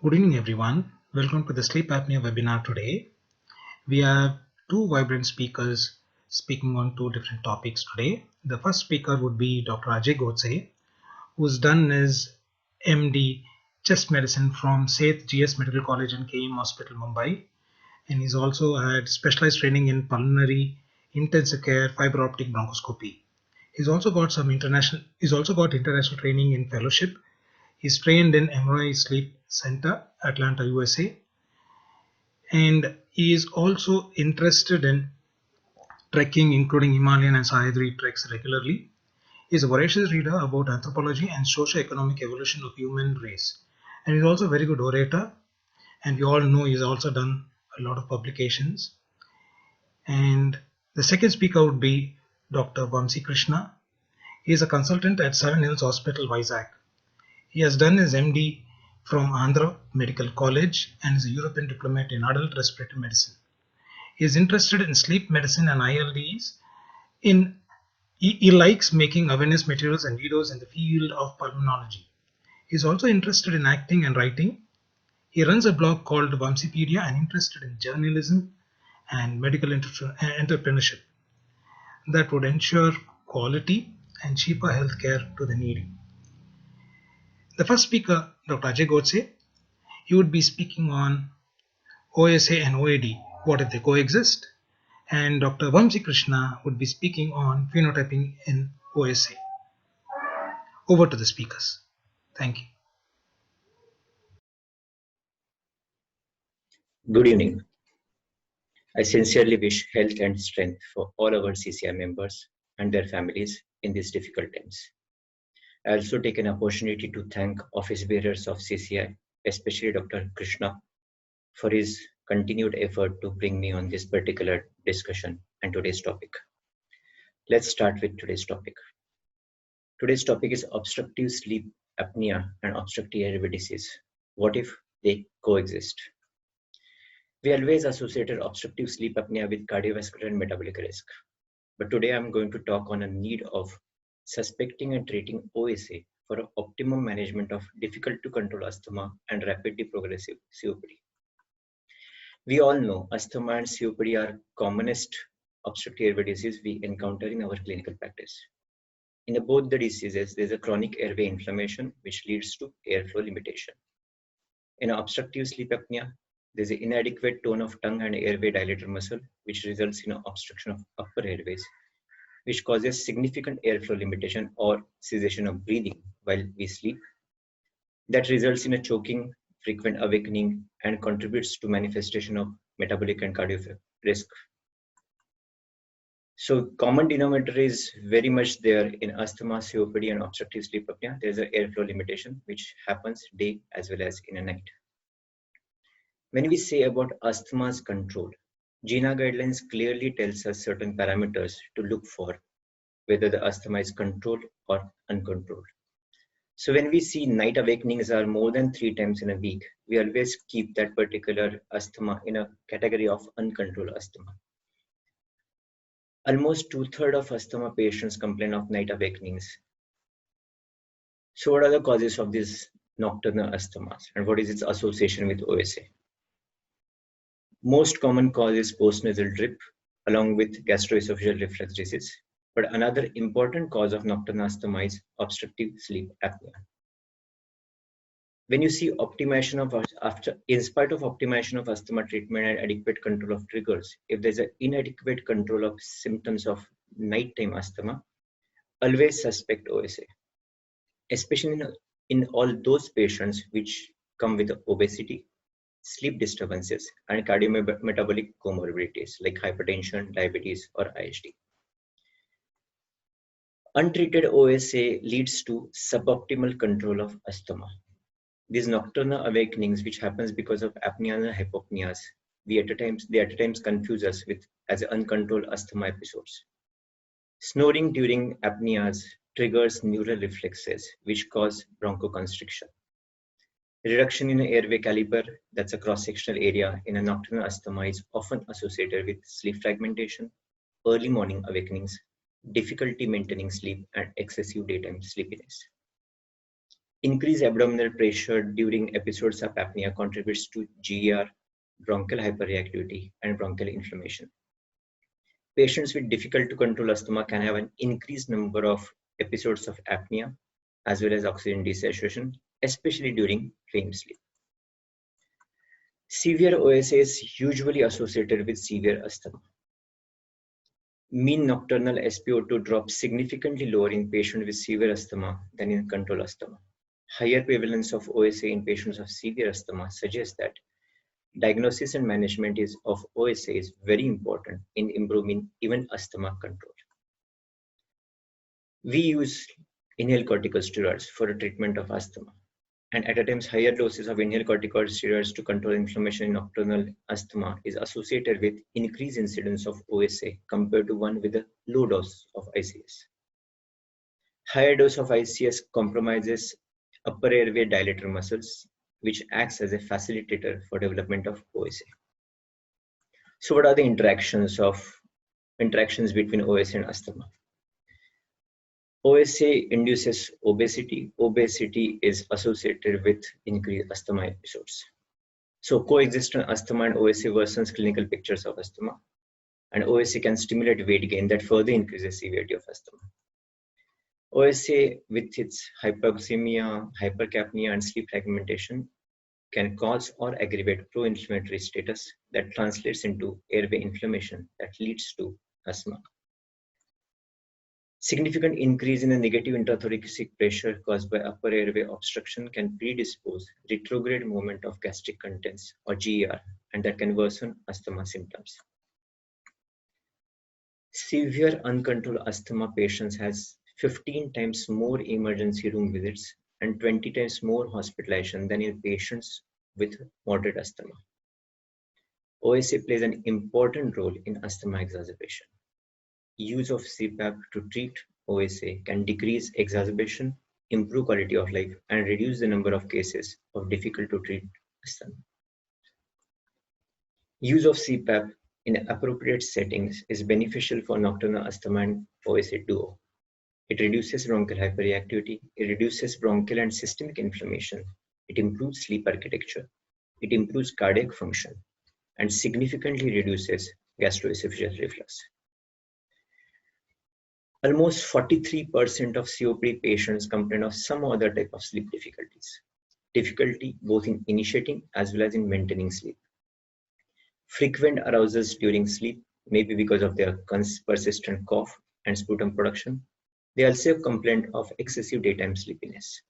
Good evening, everyone. Welcome to the Sleep Apnea webinar today. We have two vibrant speakers speaking on two different topics today. The first speaker would be Dr. Ajay Godse, who's done his MD chest medicine from Seth GS Medical College and KM Hospital, Mumbai. And he's also had specialized training in pulmonary intensive care fiber optic bronchoscopy. He's also got international training in fellowship. He's trained in MRI Sleep Center, Atlanta, USA, and he is also interested in trekking, including Himalayan and Sahyadri treks regularly. He is a voracious reader about anthropology and socio-economic evolution of human race, and he's also a very good orator. And we all know he's also done a lot of publications. And the second speaker would be Dr. Vamsi Krishna. He is a consultant at Seven Hills Hospital, Vizag. He has done his MD from Andhra Medical College and is a European diplomat in adult respiratory medicine. He is interested in sleep medicine and ILDs. He likes making awareness materials and videos in the field of pulmonology. He is also interested in acting and writing. He runs a blog called Vamsipedia and interested in journalism and medical entrepreneurship that would ensure quality and cheaper healthcare to the needy. The first speaker, Dr. Ajay Godse, he would be speaking on OSA and OAD, what if they coexist? And Dr. Vamsi Krishna would be speaking on phenotyping in OSA. Over to the speakers. Thank you. Good evening. I sincerely wish health and strength for all our CCI members and their families in these difficult times. I also take an opportunity to thank office bearers of CCI, especially Dr. Krishna, for his continued effort to bring me on this particular discussion and today's topic. Let's start with today's topic. Today's topic is obstructive sleep apnea and obstructive airway disease. What if they coexist? We always associated obstructive sleep apnea with cardiovascular and metabolic risk. But today I'm going to talk on a need of suspecting and treating OSA for optimum management of difficult to control asthma and rapidly progressive COPD. We all know asthma and COPD are commonest obstructive airway disease we encounter in our clinical practice. In both the diseases, there's a chronic airway inflammation which leads to airflow limitation. In obstructive sleep apnea, there is an inadequate tone of tongue and airway dilator muscle, which results in an obstruction of upper airways, which causes significant airflow limitation or cessation of breathing while we sleep. That results in a choking, frequent awakening, and contributes to manifestation of metabolic and cardiovascular risk. So common denominator is very much there in asthma, COPD, and obstructive sleep apnea. There is an airflow limitation, which happens day as well as in a night. When we say about asthma's control, GINA guidelines clearly tells us certain parameters to look for whether the asthma is controlled or uncontrolled. So when we see night awakenings are more than 3 times in a week, we always keep that particular asthma in a category of uncontrolled asthma. Almost 2/3 of asthma patients complain of night awakenings. So what are the causes of this nocturnal asthmas and what is its association with OSA? Most common cause is postnasal drip along with gastroesophageal reflux disease. But another important cause of nocturnal asthma is obstructive sleep apnea. When you see optimization of in spite of optimization of asthma treatment and adequate control of triggers, if there's an inadequate control of symptoms of nighttime asthma, always suspect OSA, especially in all those patients which come with obesity, sleep disturbances, and cardiometabolic comorbidities like hypertension, diabetes, or ISD. Untreated OSA leads to suboptimal control of asthma. These nocturnal awakenings, which happens because of apnea and hypopneas, they at times confuse us with as uncontrolled asthma episodes. Snoring during apneas triggers neural reflexes, which cause bronchoconstriction. Reduction in airway caliber, that's a cross-sectional area in a nocturnal asthma, is often associated with sleep fragmentation, early morning awakenings, difficulty maintaining sleep, and excessive daytime sleepiness. Increased abdominal pressure during episodes of apnea contributes to GER, bronchial hyperreactivity, and bronchial inflammation. Patients with difficult to control asthma can have an increased number of episodes of apnea as well as oxygen desaturation, especially during REM sleep. Severe OSA is usually associated with severe asthma. Mean nocturnal SpO2 drops significantly lower in patients with severe asthma than in control asthma. Higher prevalence of OSA in patients of severe asthma suggests that diagnosis and management of OSA is very important in improving even asthma control. We use inhaled corticosteroids for the treatment of asthma, and at times higher doses of inhaled corticosteroids to control inflammation in nocturnal asthma is associated with increased incidence of OSA compared to one with a low dose of ICS. Higher dose of ICS compromises upper airway dilator muscles, which acts as a facilitator for development of OSA. So what are the interactions between OSA and asthma? OSA induces obesity. Obesity is associated with increased asthma episodes. So coexistent asthma and OSA worsens clinical pictures of asthma, and OSA can stimulate weight gain that further increases severity of asthma. OSA, with its hypoxemia, hypercapnia, and sleep fragmentation, can cause or aggravate pro-inflammatory status that translates into airway inflammation that leads to asthma. Significant increase in the negative intrathoracic pressure caused by upper airway obstruction can predispose retrograde movement of gastric contents or GER, and that can worsen asthma symptoms. Severe uncontrolled asthma patients has 15 times more emergency room visits and 20 times more hospitalization than in patients with moderate asthma. OSA plays an important role in asthma exacerbation. Use of CPAP to treat OSA can decrease exacerbation, improve quality of life, and reduce the number of cases of difficult to treat asthma. Use of CPAP in appropriate settings is beneficial for nocturnal asthma and OSA duo. It reduces bronchial hyperreactivity, it reduces bronchial and systemic inflammation, it improves sleep architecture, it improves cardiac function, and significantly reduces gastroesophageal reflux. Almost 43% of COPD patients complain of some other type of sleep difficulties. Difficulty both in initiating as well as in maintaining sleep. Frequent arousals during sleep may be because of their persistent cough and sputum production. They also complain of excessive daytime sleepiness.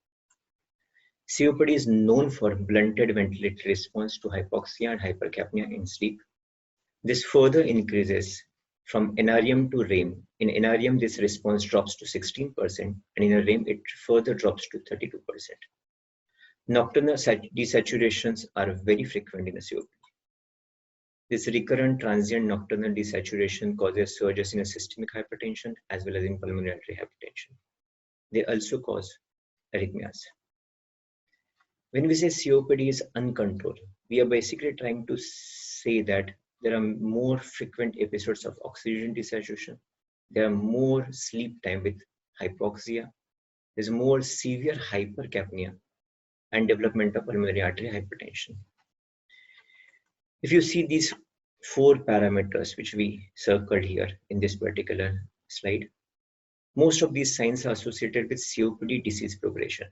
COPD is known for blunted ventilatory response to hypoxia and hypercapnia in sleep. This further increases from NREM to REM. In NREM, this response drops to 16%, and in a REM, it further drops to 32%. Nocturnal desaturations are very frequent in a COPD. This recurrent transient nocturnal desaturation causes surges in a systemic hypertension as well as in pulmonary artery hypertension. They also cause arrhythmias. When we say COPD is uncontrolled, we are basically trying to say that there are more frequent episodes of oxygen desaturation. There are more sleep time with hypoxia. There's more severe hypercapnia and development of pulmonary artery hypertension. If you see these 4 parameters which we circled here in this particular slide, most of these signs are associated with COPD disease progression.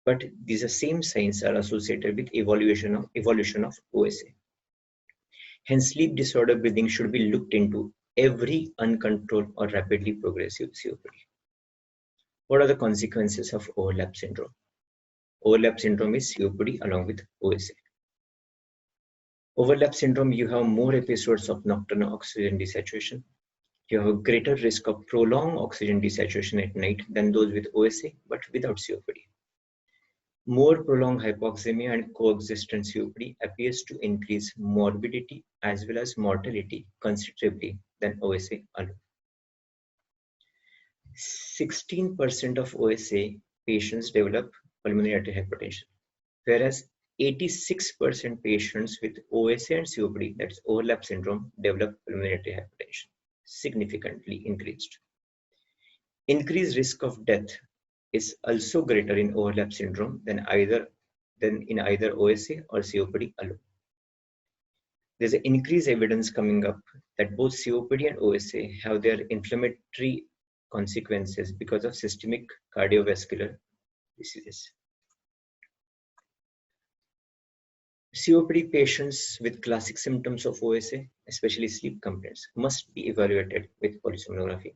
But these same signs are associated with evolution of OSA. Hence, sleep disorder breathing should be looked into every uncontrolled or rapidly progressive COPD. What are the consequences of overlap syndrome? Overlap syndrome is COPD along with OSA. Overlap syndrome, you have more episodes of nocturnal oxygen desaturation. You have a greater risk of prolonged oxygen desaturation at night than those with OSA but without COPD. More prolonged hypoxemia and coexistent COPD appears to increase morbidity as well as mortality considerably than OSA alone. 16% of OSA patients develop pulmonary artery hypertension, whereas 86% patients with OSA and COPD, that's overlap syndrome, develop pulmonary artery hypertension, significantly increased. Increased risk of death is also greater in overlap syndrome than in either OSA or COPD alone. There's increased evidence coming up that both COPD and OSA have their inflammatory consequences because of systemic cardiovascular diseases. COPD patients with classic symptoms of OSA, especially sleep complaints, must be evaluated with polysomnography.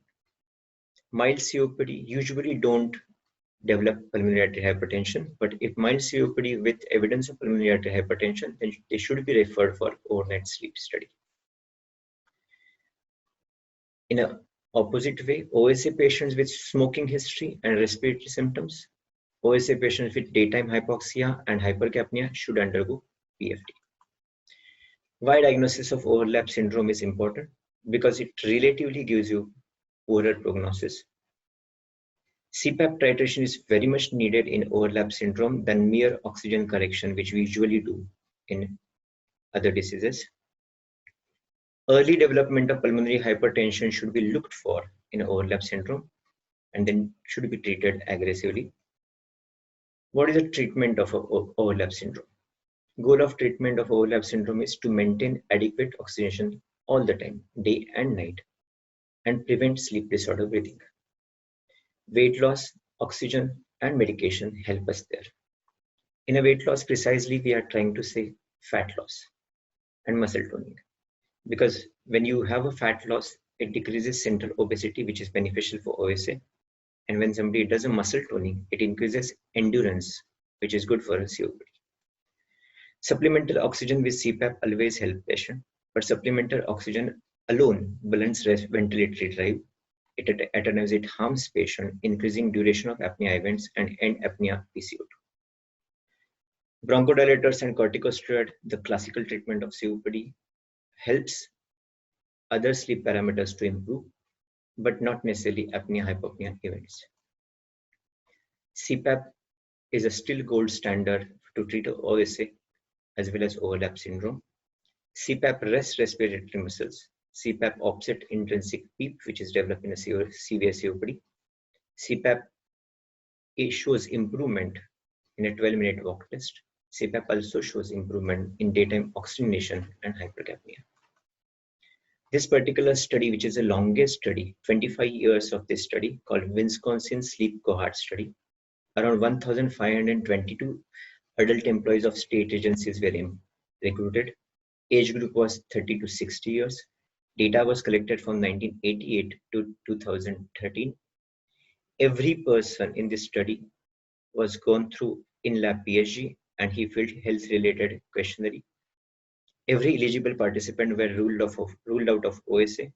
Mild COPD usually don't develop pulmonary arterial hypertension, but if mild COPD with evidence of pulmonary arterial hypertension, then they should be referred for overnight sleep study. In an opposite way, OSA patients with smoking history and respiratory symptoms, OSA patients with daytime hypoxia and hypercapnia should undergo PFT. Why diagnosis of overlap syndrome is important? Because it relatively gives you poorer prognosis. CPAP titration is very much needed in overlap syndrome than mere oxygen correction, which we usually do in other diseases. Early development of pulmonary hypertension should be looked for in overlap syndrome and then should be treated aggressively. What is the treatment of overlap syndrome? Goal of treatment of overlap syndrome is to maintain adequate oxygenation all the time, day and night, and prevent sleep disorder breathing. Weight loss, oxygen, and medication help us there. In a weight loss, precisely, we are trying to say fat loss and muscle toning. Because when you have a fat loss, it decreases central obesity, which is beneficial for OSA. And when somebody does a muscle toning, it increases endurance, which is good for a COPD. Supplemental oxygen with CPAP always help patient, but supplemental oxygen alone blunts ventilatory drive. At times it harms patient, increasing duration of apnea events and end apnea PCO2. Bronchodilators and corticosteroid, the classical treatment of COPD, helps other sleep parameters to improve, but not necessarily apnea hypopnea events. CPAP is a still gold standard to treat OSA as well as overlap syndrome. CPAP rests respiratory muscles. CPAP offset intrinsic PEEP, which is developed in a severe COPD. CPAP shows improvement in a 12-minute walk test. CPAP also shows improvement in daytime oxygenation and hypercapnia. This particular study, which is the longest study, 25 years of this study, called Wisconsin Sleep Cohort Study, around 1,522 adult employees of state agencies were recruited. Age group was 30 to 60 years. Data was collected from 1988 to 2013. Every person in this study was gone through in-lab PSG and he filled health-related questionnaire. Every eligible participant were ruled out of OSA.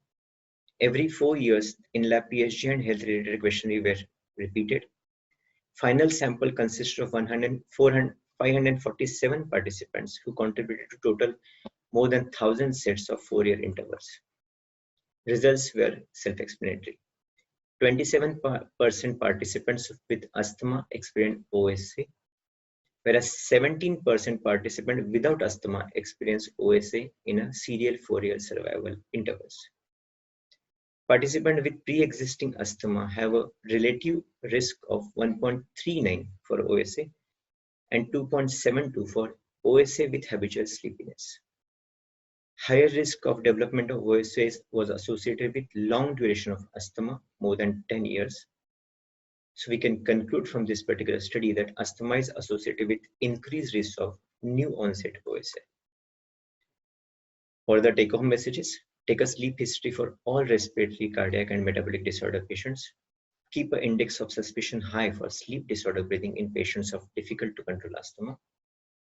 Every 4 years, in-lab PSG and health-related questionnaire were repeated. Final sample consisted of 547 participants who contributed to total more than 1,000 sets of 4-year intervals. Results were self-explanatory. 27% participants with asthma experienced OSA, whereas 17% participants without asthma experienced OSA in a serial 4-year survival intervals. Participants with pre-existing asthma have a relative risk of 1.39 for OSA and 2.72 for OSA with habitual sleepiness. Higher risk of development of OSA was associated with long duration of asthma, more than 10 years. So we can conclude from this particular study that asthma is associated with increased risk of new onset OSA. What are the take-home messages? Take a sleep history for all respiratory, cardiac, and metabolic disorder patients. Keep an index of suspicion high for sleep disorder breathing in patients of difficult to control asthma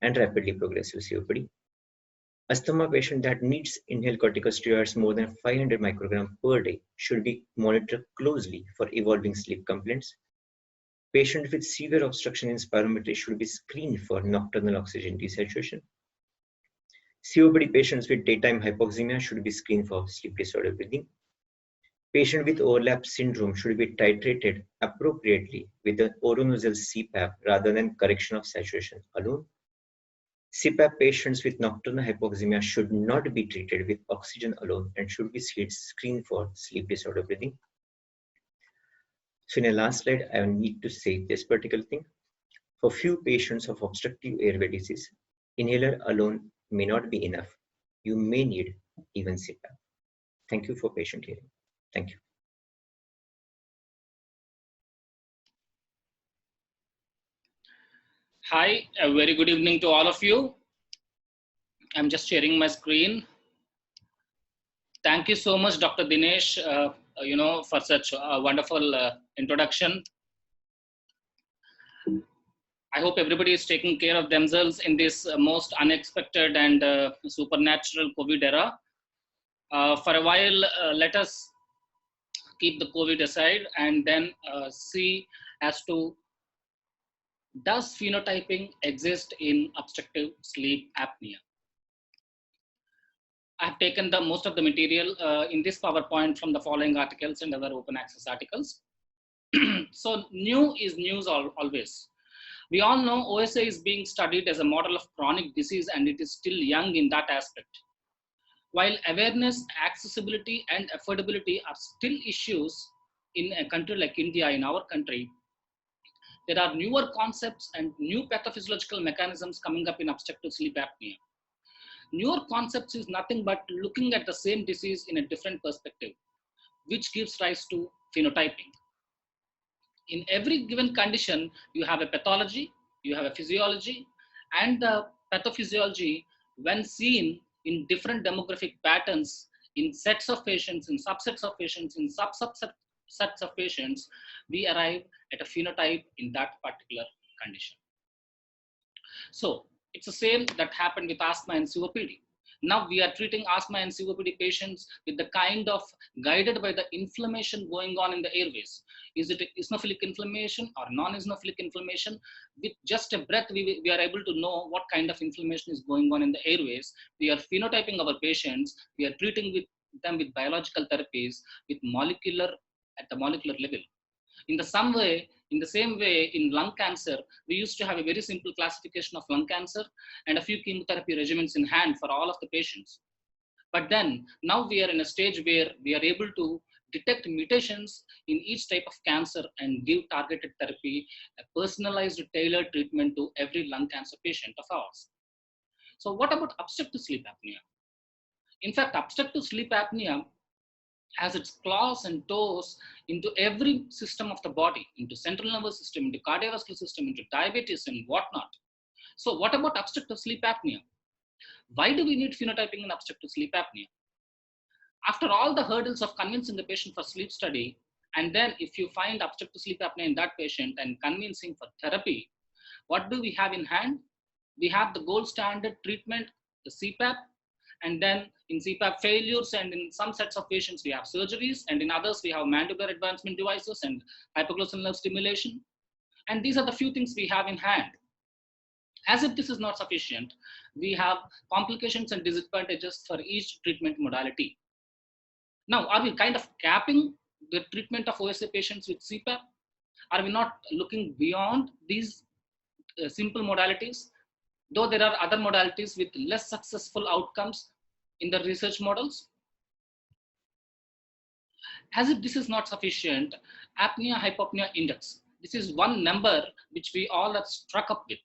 and rapidly progressive COPD. Asthma patient that needs inhaled corticosteroids more than 500 micrograms per day should be monitored closely for evolving sleep complaints. Patients with severe obstruction in spirometry should be screened for nocturnal oxygen desaturation. COPD patients with daytime hypoxemia should be screened for sleep disorder breathing. Patients with overlap syndrome should be titrated appropriately with the oronasal CPAP rather than correction of saturation alone. CPAP patients with nocturnal hypoxemia should not be treated with oxygen alone and should be screened for sleep disorder breathing. So in the last slide, I need to say this particular thing. For few patients of obstructive airway disease, inhaler alone may not be enough. You may need even CPAP. Thank you for patient hearing. Thank you. Hi, a very good evening to all of you. I'm just sharing my screen. Thank you so much, Dr. Dinesh, for such a wonderful introduction. I hope everybody is taking care of themselves in this most unexpected and supernatural COVID era. For a while, let us keep the COVID aside and then see as to does phenotyping exist in obstructive sleep apnea? I have taken the most of the material in this PowerPoint from the following articles and other open access articles. So new is news always. We all know OSA is being studied as a model of chronic disease and it is still young in that aspect. While awareness, accessibility and affordability are still issues in a country like India, in our country, there are newer concepts and new pathophysiological mechanisms coming up in obstructive sleep apnea. Newer concepts is nothing but looking at the same disease in a different perspective, which gives rise to phenotyping. In every given condition, you have a pathology, you have a physiology, and the pathophysiology, when seen in different demographic patterns, in sets of patients, in subsets of patients, in sets of patients, we arrive at a phenotype in that particular condition. So it's the same that happened with asthma and COPD. Now we are treating asthma and COPD patients with the kind of guided by the inflammation going on in the airways. Is it eosinophilic inflammation or non-eosinophilic inflammation? With just a breath, we are able to know what kind of inflammation is going on in the airways. We are phenotyping our patients. We are treating them with biological therapies with at the molecular level. In the same way, in lung cancer, we used to have a very simple classification of lung cancer and a few chemotherapy regimens in hand for all of the patients. But then, now we are in a stage where we are able to detect mutations in each type of cancer and give targeted therapy, a personalized, tailored treatment to every lung cancer patient of ours. So what about obstructive sleep apnea? In fact, obstructive sleep apnea has its claws and toes into every system of the body, into central nervous system, into cardiovascular system, into diabetes and whatnot. So what about obstructive sleep apnea? Why do we need phenotyping in obstructive sleep apnea? After all the hurdles of convincing the patient for sleep study, and then if you find obstructive sleep apnea in that patient and convincing for therapy, what do we have in hand? We have the gold standard treatment, the CPAP, and then in CPAP failures and in some sets of patients, we have surgeries, and in others, we have mandibular advancement devices and hypoglossal nerve stimulation. And these are the few things we have in hand. As if this is not sufficient, we have complications and disadvantages for each treatment modality. Now, are we kind of capping the treatment of OSA patients with CPAP? Are we not looking beyond these simple modalities? Though there are other modalities with less successful outcomes in the research models. As if this is not sufficient, apnea-hypopnea index. This is one number which we all are struck up with,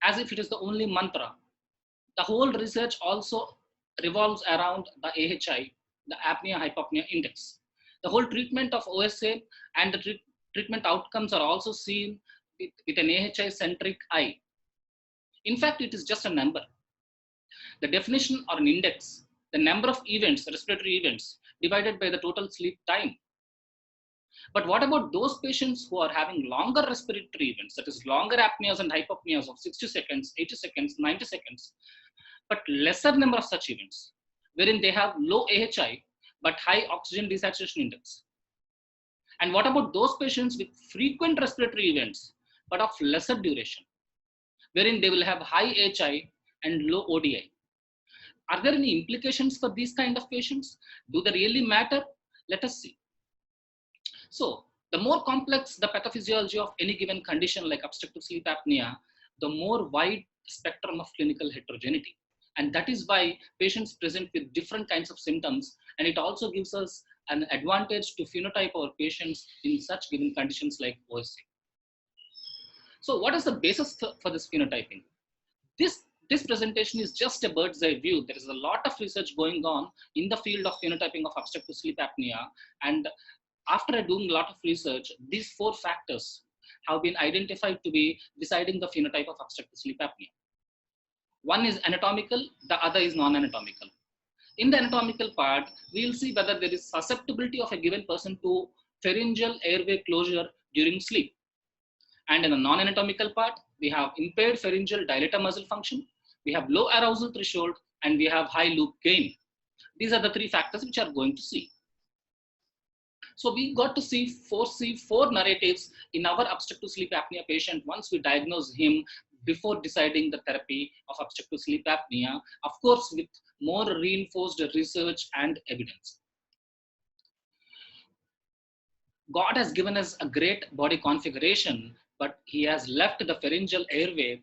as if it is the only mantra. The whole research also revolves around the AHI, the apnea-hypopnea index. The whole treatment of OSA and the treatment outcomes are also seen with an AHI-centric eye. In fact, it is just a number. The definition or an index, the number of events, respiratory events, divided by the total sleep time. But what about those patients who are having longer respiratory events, that is longer apneas and hypopneas of 60 seconds, 80 seconds, 90 seconds, but lesser number of such events, wherein they have low AHI, but high oxygen desaturation index? And what about those patients with frequent respiratory events, but of lesser duration, wherein they will have high AHI and low ODI? Are there any implications for these kind of patients? Do they really matter? Let us see. So the more complex the pathophysiology of any given condition like obstructive sleep apnea, the more wide spectrum of clinical heterogeneity. And that is why patients present with different kinds of symptoms. And it also gives us an advantage to phenotype our patients in such given conditions like OSA. So what is the basis for this phenotyping? This presentation is just a bird's eye view. There is a lot of research going on in the field of phenotyping of obstructive sleep apnea. And after doing a lot of research, these 4 factors have been identified to be deciding the phenotype of obstructive sleep apnea. One is anatomical, the other is non-anatomical. In the anatomical part, we will see whether there is susceptibility of a given person to pharyngeal airway closure during sleep. And in the non-anatomical part, we have impaired pharyngeal dilator muscle function, we have low arousal threshold, and we have high loop gain. These are the 3 factors which are going to see. So we got to see 4 narratives in our obstructive sleep apnea patient once we diagnose him before deciding the therapy of obstructive sleep apnea, of course, with more reinforced research and evidence. God has given us a great body configuration, but he has left the pharyngeal airway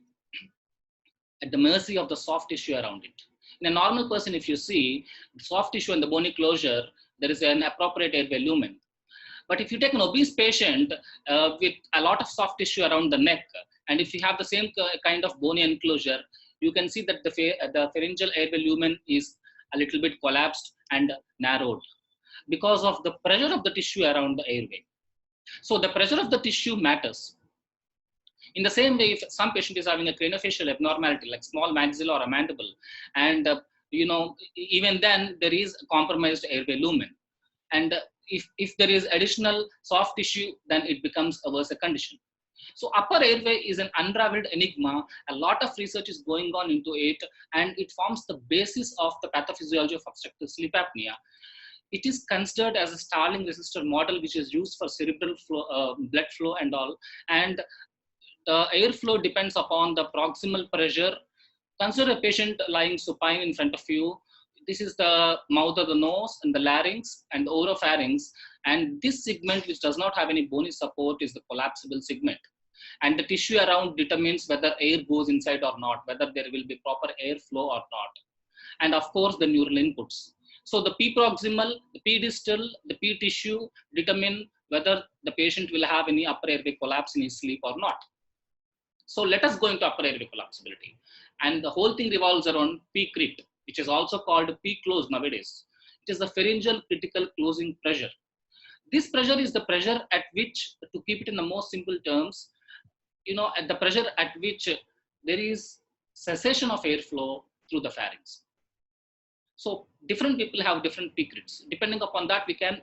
at the mercy of the soft tissue around it. In a normal person, if you see the soft tissue and the bony closure, there is an appropriate airway lumen. But if you take an obese patient with a lot of soft tissue around the neck, and if you have the same kind of bony enclosure, you can see that the pharyngeal airway lumen is a little bit collapsed and narrowed because of the pressure of the tissue around the airway. So the pressure of the tissue matters. In the same way, if some patient is having a craniofacial abnormality, like small maxilla or a mandible, and even then there is compromised airway lumen. And if there is additional soft tissue, then it becomes a worse condition. So upper airway is an unraveled enigma. A lot of research is going on into it, and it forms the basis of the pathophysiology of obstructive sleep apnea. It is considered as a Starling resistor model, which is used for cerebral flow, blood flow and all. And the airflow depends upon the proximal pressure. Consider a patient lying supine in front of you. This is the mouth of the nose and the larynx and the oropharynx. And this segment, which does not have any bony support, is the collapsible segment. And the tissue around determines whether air goes inside or not, whether there will be proper airflow or not. And of course, the neural inputs. So the P proximal, the P distal, the P tissue determine whether the patient will have any upper airway collapse in his sleep or not. So let us go into upper airway collapsibility. And the whole thing revolves around P crit, which is also called P close nowadays. It is the pharyngeal critical closing pressure. This pressure is the pressure at which, to keep it in the most simple terms, at the pressure at which there is cessation of airflow through the pharynx. So different people have different P crits. Depending upon that, we can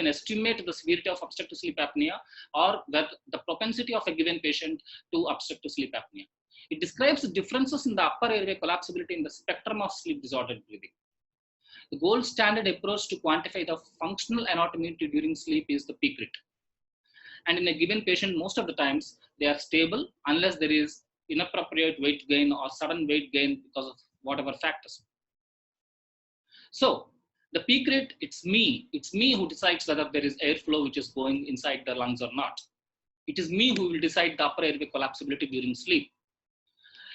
estimate the severity of obstructive sleep apnea or the propensity of a given patient to obstructive sleep apnea. It describes the differences in the upper airway collapsibility in the spectrum of sleep disordered breathing. The gold standard approach to quantify the functional anatomy during sleep is the P crit. And in a given patient, most of the times they are stable unless there is inappropriate weight gain or sudden weight gain because of whatever factors. So the P crit, it's me who decides whether there is airflow which is going inside the lungs or not. It is me who will decide the upper airway collapsibility during sleep.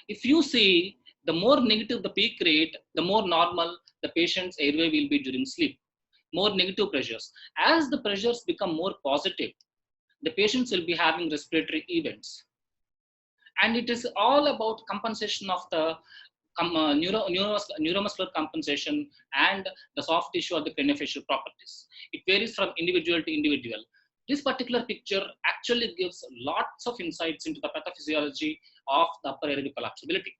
If you see, the more negative the P crit, the more normal the patient's airway will be during sleep. More negative pressures. As the pressures become more positive, the patients will be having respiratory events. And it is all about compensation of the neuromuscular compensation and the soft tissue or the craniofacial properties. It varies from individual to individual. This particular picture actually gives lots of insights into the pathophysiology of the upper airway collapsibility.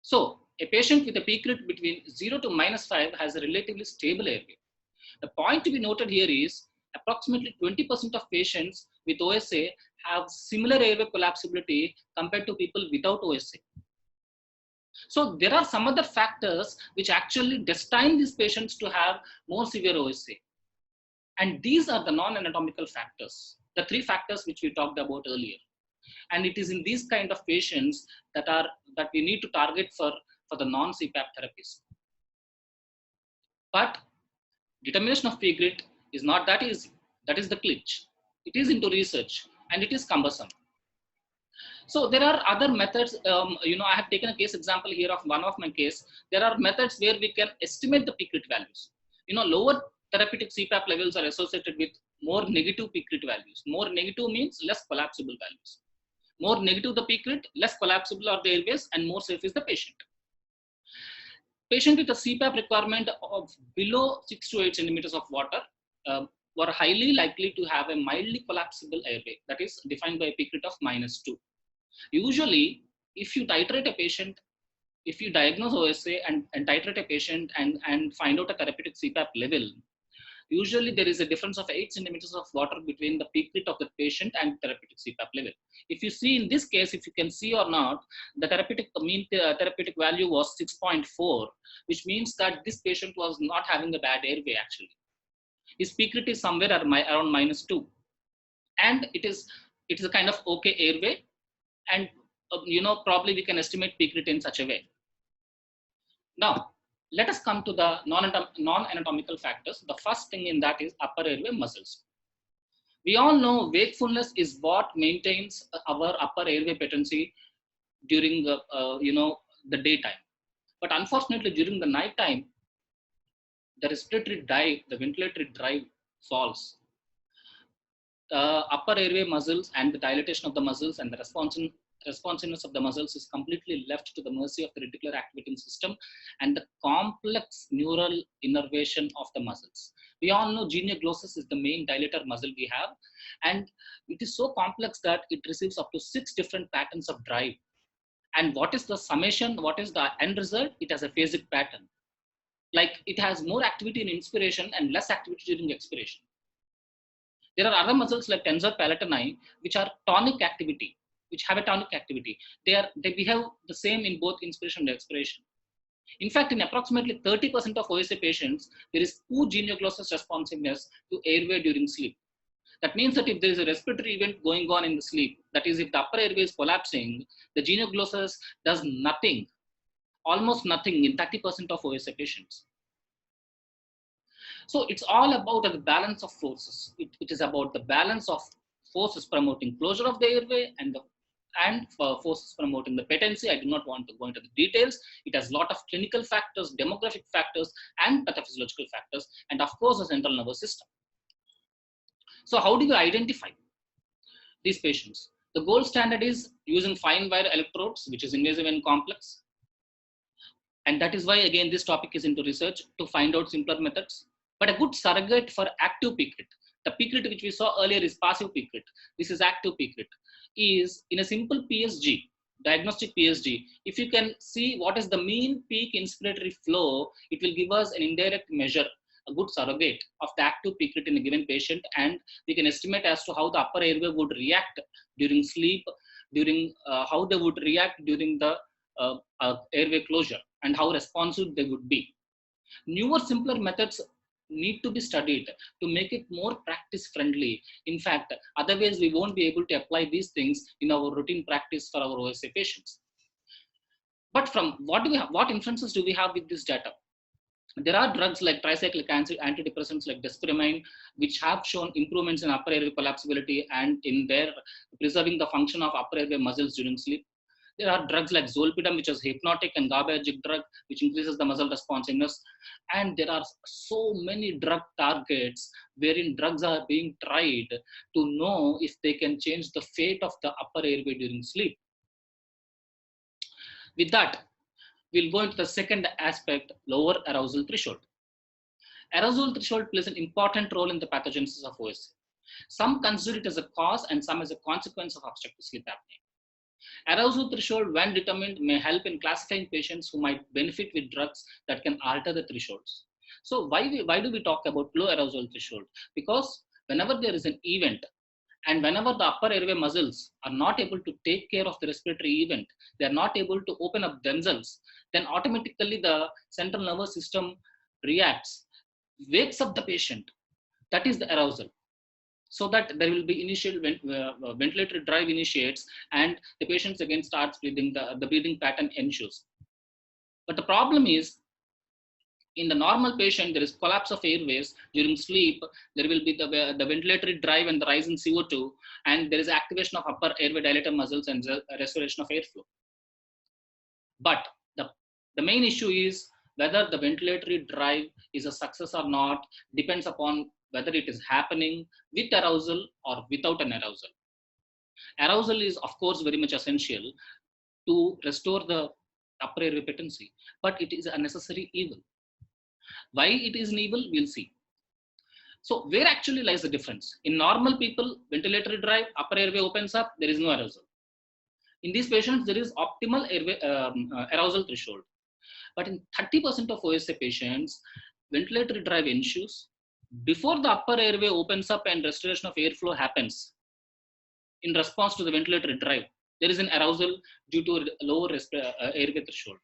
So a patient with a P crit between 0 to -5 has a relatively stable airway. The point to be noted here is approximately 20% of patients with OSA have similar airway collapsibility compared to people without OSA. So there are some other factors which actually destine these patients to have more severe OSA. And these are the non-anatomical factors, the 3 factors which we talked about earlier. And it is in these kind of patients that we need to target for the non-CPAP therapies. But determination of P crit is not that easy. That is the glitch. It is into research and it is cumbersome. So there are other methods. I have taken a case example here of one of my case. There are methods where we can estimate the P crit values. Lower therapeutic CPAP levels are associated with more negative peak rate values. More negative means less collapsible values. More negative the peak rate, less collapsible are the airways, and more safe is the patient. Patient with a CPAP requirement of below 6 to 8 centimeters of water were highly likely to have a mildly collapsible airway, that is defined by a peak rate of -2. Usually, if you titrate a patient, if you diagnose OSA and titrate a patient and find out a therapeutic CPAP level, usually there is a difference of 8 centimeters of water between the peak rate of the patient and therapeutic CPAP level. If you see in this case, if you can see or not, the mean therapeutic value was 6.4, which means that this patient was not having a bad airway actually. His peak rate is somewhere around -2, and it is a kind of okay airway, and probably we can estimate peak rate in such a way. Now, let us come to the non-anatomical factors. The first thing in that is upper airway muscles. We all know wakefulness is what maintains our upper airway patency during the daytime. But unfortunately, during the nighttime, the respiratory drive, the ventilatory drive falls. Upper airway muscles and the dilatation of the muscles and the responsiveness of the muscles is completely left to the mercy of the reticular activating system and the complex neural innervation of the muscles. We all know genioglossus is the main dilator muscle we have, and it is so complex that it receives up to 6 different patterns of drive. And what is the summation? What is the end result? It has a phasic pattern. Like it has more activity in inspiration and less activity during expiration. There are other muscles like tensor palatini, which are tonic activity, which have a tonic activity. They behave the same in both inspiration and expiration. In fact, in approximately 30% of OSA patients, there is poor genioglossus responsiveness to airway during sleep. That means that if there is a respiratory event going on in the sleep, that is, if the upper airway is collapsing, the genioglossus does nothing, almost nothing in 30% of OSA patients. So it's all about the balance of forces. It is about the balance of forces promoting closure of the airway and forces promoting the patency. I do not want to go into the details. It has a lot of clinical factors, demographic factors, and pathophysiological factors, and of course the central nervous system. So how do you identify these patients? The gold standard is using fine wire electrodes, which is invasive and complex. And that is why, again, this topic is into research to find out simpler methods. But a good surrogate for active peak rate, the peak rate which we saw earlier is passive peak rate. This is active peak rate, is in a simple PSG, diagnostic PSG. If you can see what is the mean peak inspiratory flow, it will give us an indirect measure, a good surrogate of the active peak rate in a given patient, and we can estimate as to how the upper airway would react during sleep, during how they would react during the airway closure, and how responsive they would be. Newer, simpler methods need to be studied to make it more practice friendly. In fact, otherwise we won't be able to apply these things in our routine practice for our OSA patients. But from what inferences do we have with this data? There are drugs like tricyclic antidepressants like desperamine, which have shown improvements in upper airway collapsibility and in their preserving the function of upper airway muscles during sleep. There are drugs like zolpidem, which is hypnotic and GABAergic drug, which increases the muscle responsiveness. And there are so many drug targets wherein drugs are being tried to know if they can change the fate of the upper airway during sleep. With that, we'll go into the second aspect, lower arousal threshold. Arousal threshold plays an important role in the pathogenesis of OSA. Some consider it as a cause and some as a consequence of obstructive sleep apnea. Arousal threshold, when determined, may help in classifying patients who might benefit with drugs that can alter the thresholds. So why do we talk about low arousal threshold? Because whenever there is an event and whenever the upper airway muscles are not able to take care of the respiratory event, they are not able to open up themselves, then automatically the central nervous system reacts, wakes up the patient. That is the arousal. So that there will be initial ventilatory drive initiates and the patients again starts breathing, the breathing pattern ensues. But the problem is, in the normal patient, there is collapse of airways during sleep. There will be the ventilatory drive and the rise in CO2, and there is activation of upper airway dilator muscles and restoration of airflow. But the main issue is whether the ventilatory drive is a success or not depends upon whether it is happening with arousal or without an arousal. Arousal is, of course, very much essential to restore the upper airway patency, but it is a necessary evil. Why it is an evil, we'll see. So where actually lies the difference? In normal people, ventilatory drive, upper airway opens up, there is no arousal. In these patients, there is optimal airway, arousal threshold. But in 30% of OSA patients, ventilatory drive ensues. Before the upper airway opens up and restoration of airflow happens, in response to the ventilatory drive, there is an arousal due to lower airway threshold.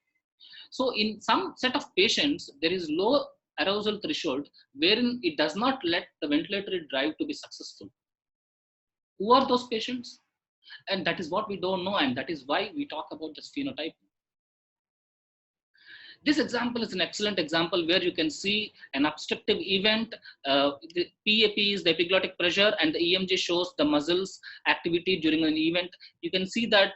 So in some set of patients, there is low arousal threshold wherein it does not let the ventilatory drive to be successful. Who are those patients? And that is what we don't know, and that is why we talk about this phenotype. This example is an excellent example where you can see an obstructive event. The PAP is the epiglottic pressure, and the EMG shows the muscles activity during an event. You can see that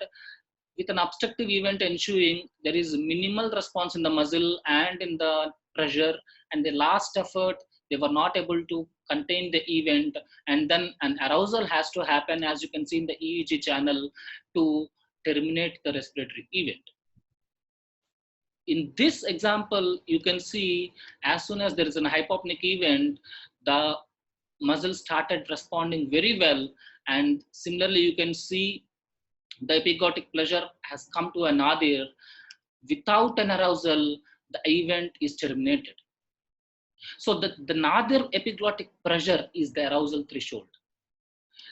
with an obstructive event ensuing, there is minimal response in the muscle and in the pressure, and the last effort, they were not able to contain the event, and then an arousal has to happen, as you can see in the EEG channel, to terminate the respiratory event. In this example, you can see as soon as there is an hypopneic event, the muscle started responding very well, and similarly you can see the epiglottic pressure has come to a nadir. Without an arousal, the event is terminated. So the nadir epiglottic pressure is the arousal threshold.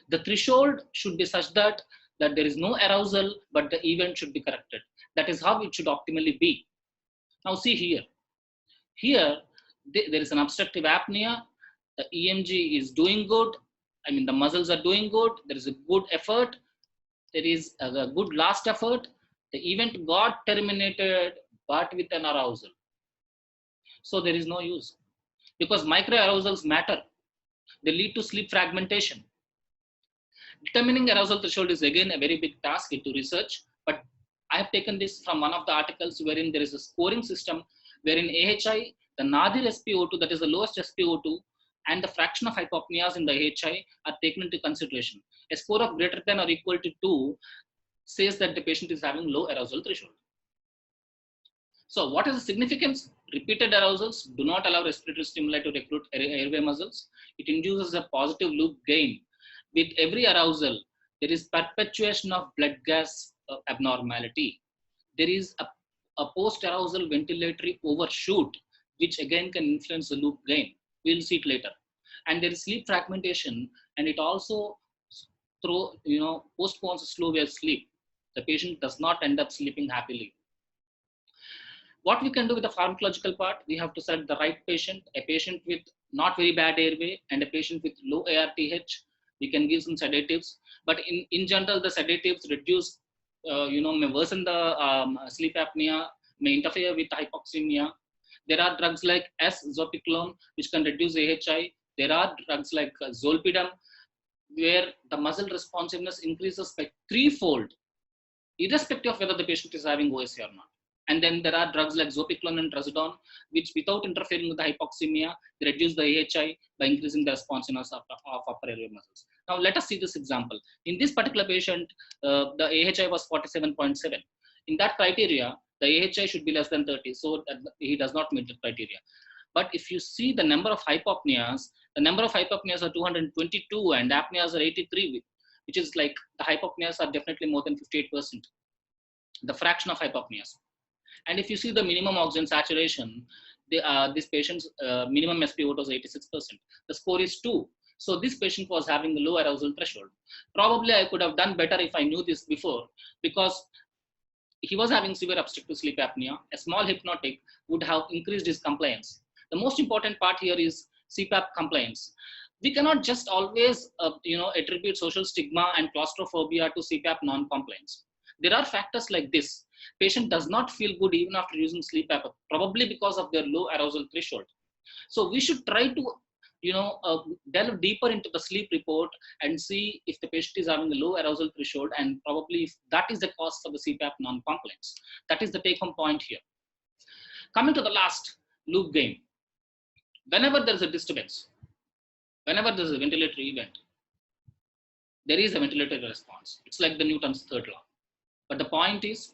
The threshold should be such that there is no arousal, but the event should be corrected. That is how it should optimally be. Now see here. Here, there is an obstructive apnea. The EMG is doing good. I mean, the muscles are doing good. There is a good effort. There is a good last effort. The event got terminated, but with an arousal. So there is no use. Because microarousals matter. They lead to sleep fragmentation. Determining arousal threshold is again a very big task into research, but I have taken this from one of the articles wherein there is a scoring system wherein AHI, the nadir SpO2, that is the lowest SpO2, and the fraction of hypopneas in the AHI are taken into consideration. A score of greater than or equal to 2 says that the patient is having low arousal threshold. So what is the significance? Repeated arousals do not allow respiratory stimuli to recruit airway muscles. It induces a positive loop gain. With every arousal, there is perpetuation of blood gas abnormality. There is a post-arousal ventilatory overshoot, which again can influence the loop gain. We'll see it later. And there is sleep fragmentation, and it also postpones slow wave sleep. The patient does not end up sleeping happily. What we can do with the pharmacological part, we have to select the right patient, a patient with not very bad airway and a patient with low ARTH. We can give some sedatives, but in general, the sedatives reduce, may worsen the sleep apnea, may interfere with hypoxemia. There are drugs like S-zopiclone, which can reduce AHI. There are drugs like zolpidem, where the muscle responsiveness increases by 3-fold, irrespective of whether the patient is having OSA or not. And then there are drugs like zopiclone and trazodone, which without interfering with the hypoxemia, they reduce the AHI by increasing the responsiveness of upper airway muscles. Now let us see this example. In this particular patient, the AHI was 47.7. In that criteria, the AHI should be less than 30, so that he does not meet the criteria. But if you see the number of hypopneas, the number of hypopneas are 222 and apneas are 83, which is like the hypopneas are definitely more than 58%, the fraction of hypopneas. And if you see the minimum oxygen saturation, this patient's minimum SpO2 was 86%. The score is 2. So this patient was having a low arousal threshold. Probably I could have done better if I knew this before, because he was having severe obstructive sleep apnea. A small hypnotic would have increased his compliance. The most important part here is CPAP compliance. We cannot just always attribute social stigma and claustrophobia to CPAP non-compliance. There are factors like this. Patient does not feel good even after using sleep app, probably because of their low arousal threshold. So we should try to delve deeper into the sleep report and see if the patient is having a low arousal threshold, and probably if that is the cause for the CPAP non-compliance. That is the take-home point here. Coming to the last, loop gain. Whenever there's a disturbance, whenever there's a ventilatory event, there is a ventilatory response. It's like the Newton's third law. But the point is,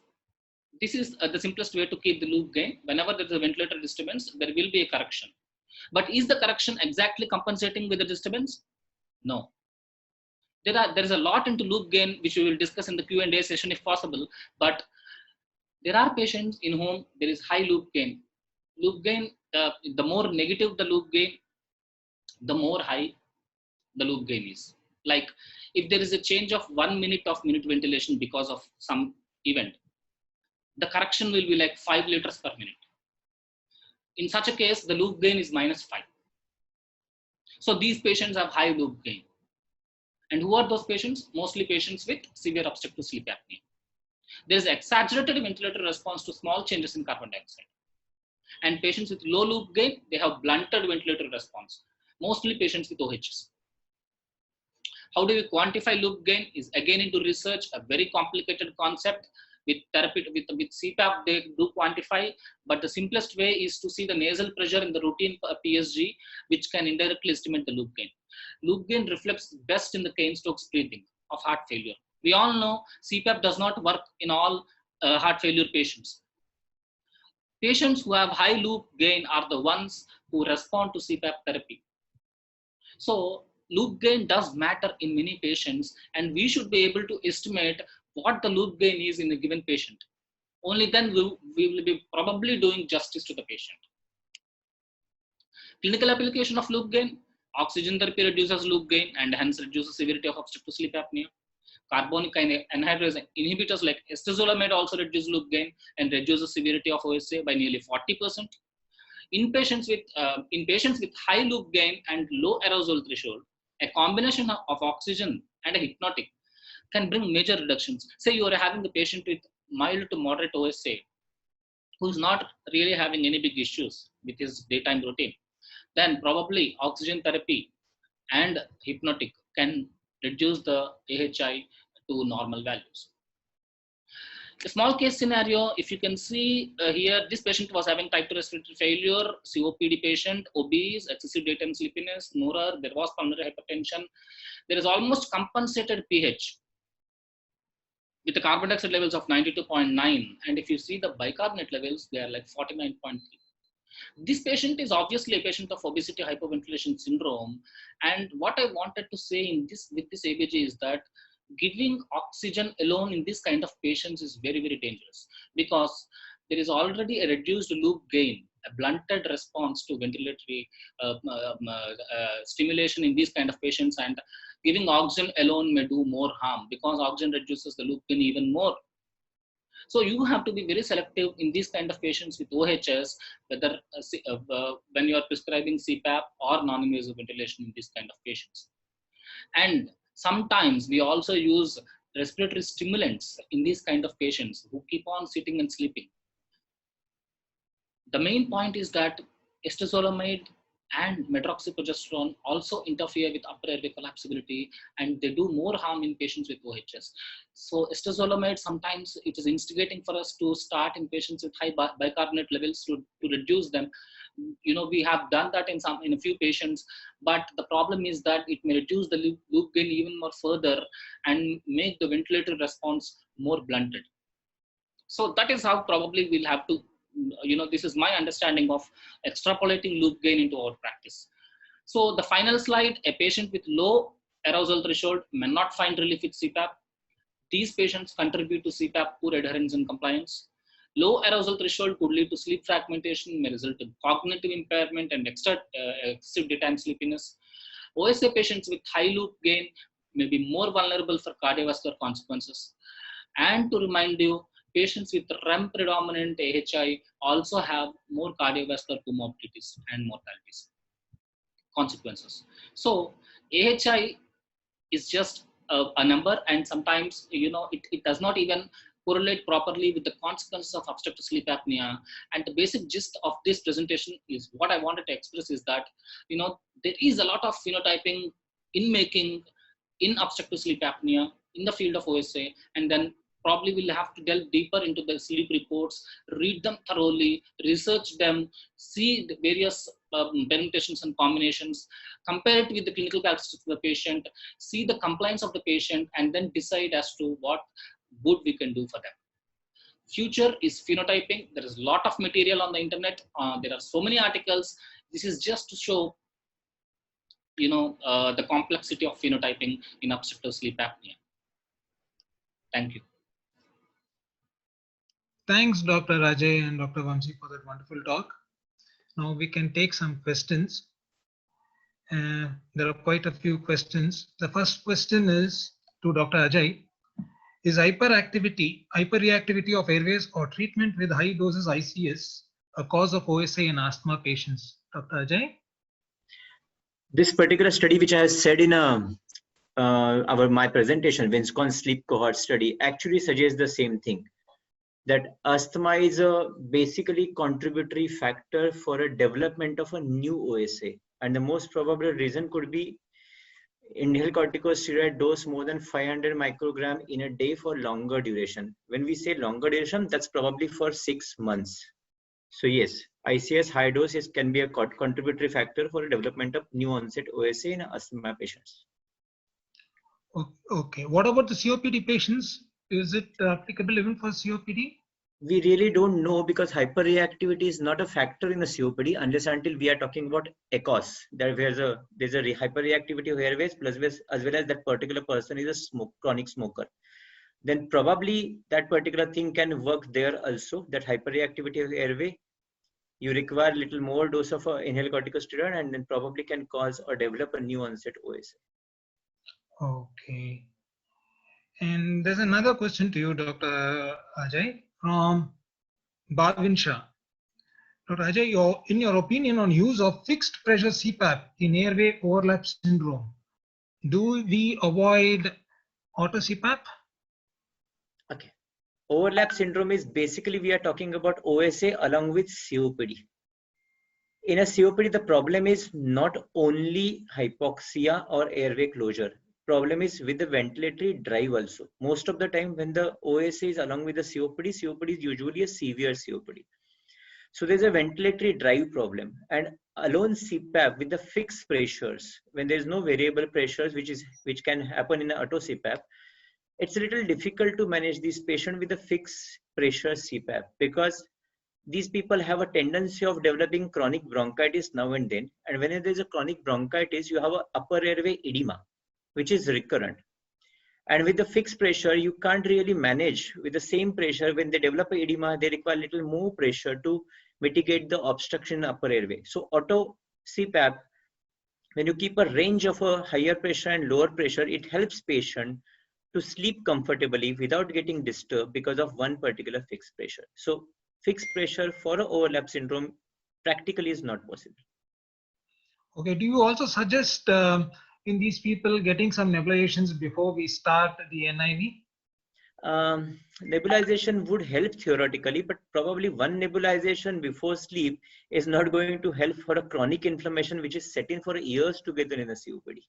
this is the simplest way to keep the loop gain. Whenever there's a ventilatory disturbance, there will be a correction. But is the correction exactly compensating with the disturbance? No. There is a lot into loop gain, which we will discuss in the Q&A session if possible. But there are patients in whom there is high loop gain. Loop gain, the more negative the loop gain, the more high the loop gain is. Like if there is a change of 1 minute of minute ventilation because of some event, the correction will be like 5 liters per minute. In such a case, the loop gain is -5. So these patients have high loop gain. And who are those patients? Mostly patients with severe obstructive sleep apnea. There is exaggerated ventilatory response to small changes in carbon dioxide. And patients with low loop gain, they have blunted ventilatory response. Mostly patients with OHs. How do we quantify loop gain? Is again into research, a very complicated concept. With therapy, with CPAP, they do quantify, but the simplest way is to see the nasal pressure in the routine PSG, which can indirectly estimate the loop gain. Loop gain reflects best in the Kane-Stokes breathing of heart failure. We all know CPAP does not work in all heart failure patients. Patients who have high loop gain are the ones who respond to CPAP therapy. So loop gain does matter in many patients, and we should be able to estimate what the loop gain is in a given patient. Only then we will be probably doing justice to the patient. Clinical application of loop gain: oxygen therapy reduces loop gain and hence reduces severity of obstructive sleep apnea. Carbonic anhydrase inhibitors like estezolamide also reduce loop gain and reduces severity of OSA by nearly 40%. In patients with high loop gain and low aerosol threshold, a combination of oxygen and a hypnotic can bring major reductions. Say you are having a patient with mild to moderate OSA who is not really having any big issues with his daytime routine, then probably oxygen therapy and hypnotic can reduce the AHI to normal values. A small case scenario, if you can see here, this patient was having type 2 respiratory failure, COPD patient, obese, excessive daytime sleepiness, NORAR, there was pulmonary hypertension. There is almost compensated pH with the carbon dioxide levels of 92.9. And if you see the bicarbonate levels, they are like 49.3. This patient is obviously a patient of obesity hypoventilation syndrome. And what I wanted to say with this ABG is that giving oxygen alone in this kind of patients is very, very dangerous, because there is already a reduced loop gain, a blunted response to ventilatory stimulation in these kind of patients, and giving oxygen alone may do more harm because oxygen reduces the loop gain even more. So you have to be very selective in these kind of patients with OHS, whether when you are prescribing CPAP or non-invasive ventilation in these kind of patients. And sometimes we also use respiratory stimulants in these kind of patients who keep on sitting and sleeping. The main point is that estezolamide and medroxyprogesterone also interfere with upper airway collapsibility, and they do more harm in patients with OHS. So estezolamide, sometimes it is instigating for us to start in patients with high bicarbonate levels to reduce them. We have done that in a few patients, but the problem is that it may reduce the loop gain even more further and make the ventilator response more blunted. So that is how probably we'll have to, this is my understanding of extrapolating loop gain into our practice. So the final slide: a patient with low aerosol threshold may not find relief with CPAP. These patients contribute to CPAP poor adherence and compliance. Low aerosol threshold could lead to sleep fragmentation, may result in cognitive impairment and excessive daytime sleepiness. OSA patients with high loop gain may be more vulnerable for cardiovascular consequences. And to remind you, patients with REM predominant AHI also have more cardiovascular comorbidities and mortalities consequences. So AHI is just a number, and sometimes it does not even correlate properly with the consequences of obstructive sleep apnea. And the basic gist of this presentation is what I wanted to express is that there is a lot of phenotyping in making in obstructive sleep apnea in the field of OSA, and then Probably we'll have to delve deeper into the sleep reports, read them thoroughly, research them, see the various permutations and combinations, compare it with the clinical characteristics of the patient, see the compliance of the patient, and then decide as to what good we can do for them. Future is phenotyping. There is a lot of material on the internet. There are so many articles. This is just to show, the complexity of phenotyping in obstructive sleep apnea. Thank you. Thanks, Dr. Ajay and Dr. Vamsi, for that wonderful talk. Now we can take some questions. There are quite a few questions. The first question is to Dr. Ajay. Is hyperreactivity of airways or treatment with high doses ICS a cause of OSA in asthma patients? Dr. Ajay? This particular study, which I have said in my presentation, Winscon sleep cohort study, actually suggests the same thing, that asthma is a basically contributory factor for a development of a new OSA, and the most probable reason could be inhaled corticosteroid dose more than 500 microgram in a day for longer duration. When we say longer duration, that's probably for 6 months. So yes, ICS high dose can be a contributory factor for the development of new onset OSA in asthma patients. Okay. What about the COPD patients? Is it applicable even for COPD? We really don't know, because hyperreactivity is not a factor in the COPD unless until we are talking about ECOS. There's a hyperreactivity of airways as well as that particular person is a chronic smoker. Then probably that particular thing can work there also, that hyperreactivity of airway. You require little more dose of inhaled corticosteroid and then probably can cause or develop a new onset OSA. Okay. And there's another question to you, Dr. Ajay, from Bhavin Shah. Dr. Ajay, in your opinion on use of fixed pressure CPAP in airway overlap syndrome, do we avoid auto CPAP? Okay. Overlap syndrome is basically we are talking about OSA along with COPD. In a COPD, the problem is not only hypoxia or airway closure. Problem is with the ventilatory drive also. Most of the time when the OSA is along with the COPD is usually a severe COPD. So there's a ventilatory drive problem, and alone CPAP with the fixed pressures, when there's no variable pressures, which can happen in an auto CPAP, it's a little difficult to manage this patient with a fixed pressure CPAP, because these people have a tendency of developing chronic bronchitis now and then. And when there's a chronic bronchitis, you have an upper airway edema, which is recurrent. And with the fixed pressure, you can't really manage with the same pressure. When they develop edema, they require a little more pressure to mitigate the obstruction in upper airway. So auto CPAP, when you keep a range of a higher pressure and lower pressure, it helps patient to sleep comfortably without getting disturbed because of one particular fixed pressure. So fixed pressure for an overlap syndrome practically is not possible. Okay. Do you also suggest in these people getting some nebulizations before we start the NIV? Nebulization would help theoretically, but probably one nebulization before sleep is not going to help for a chronic inflammation which is set in for years together in a COPD.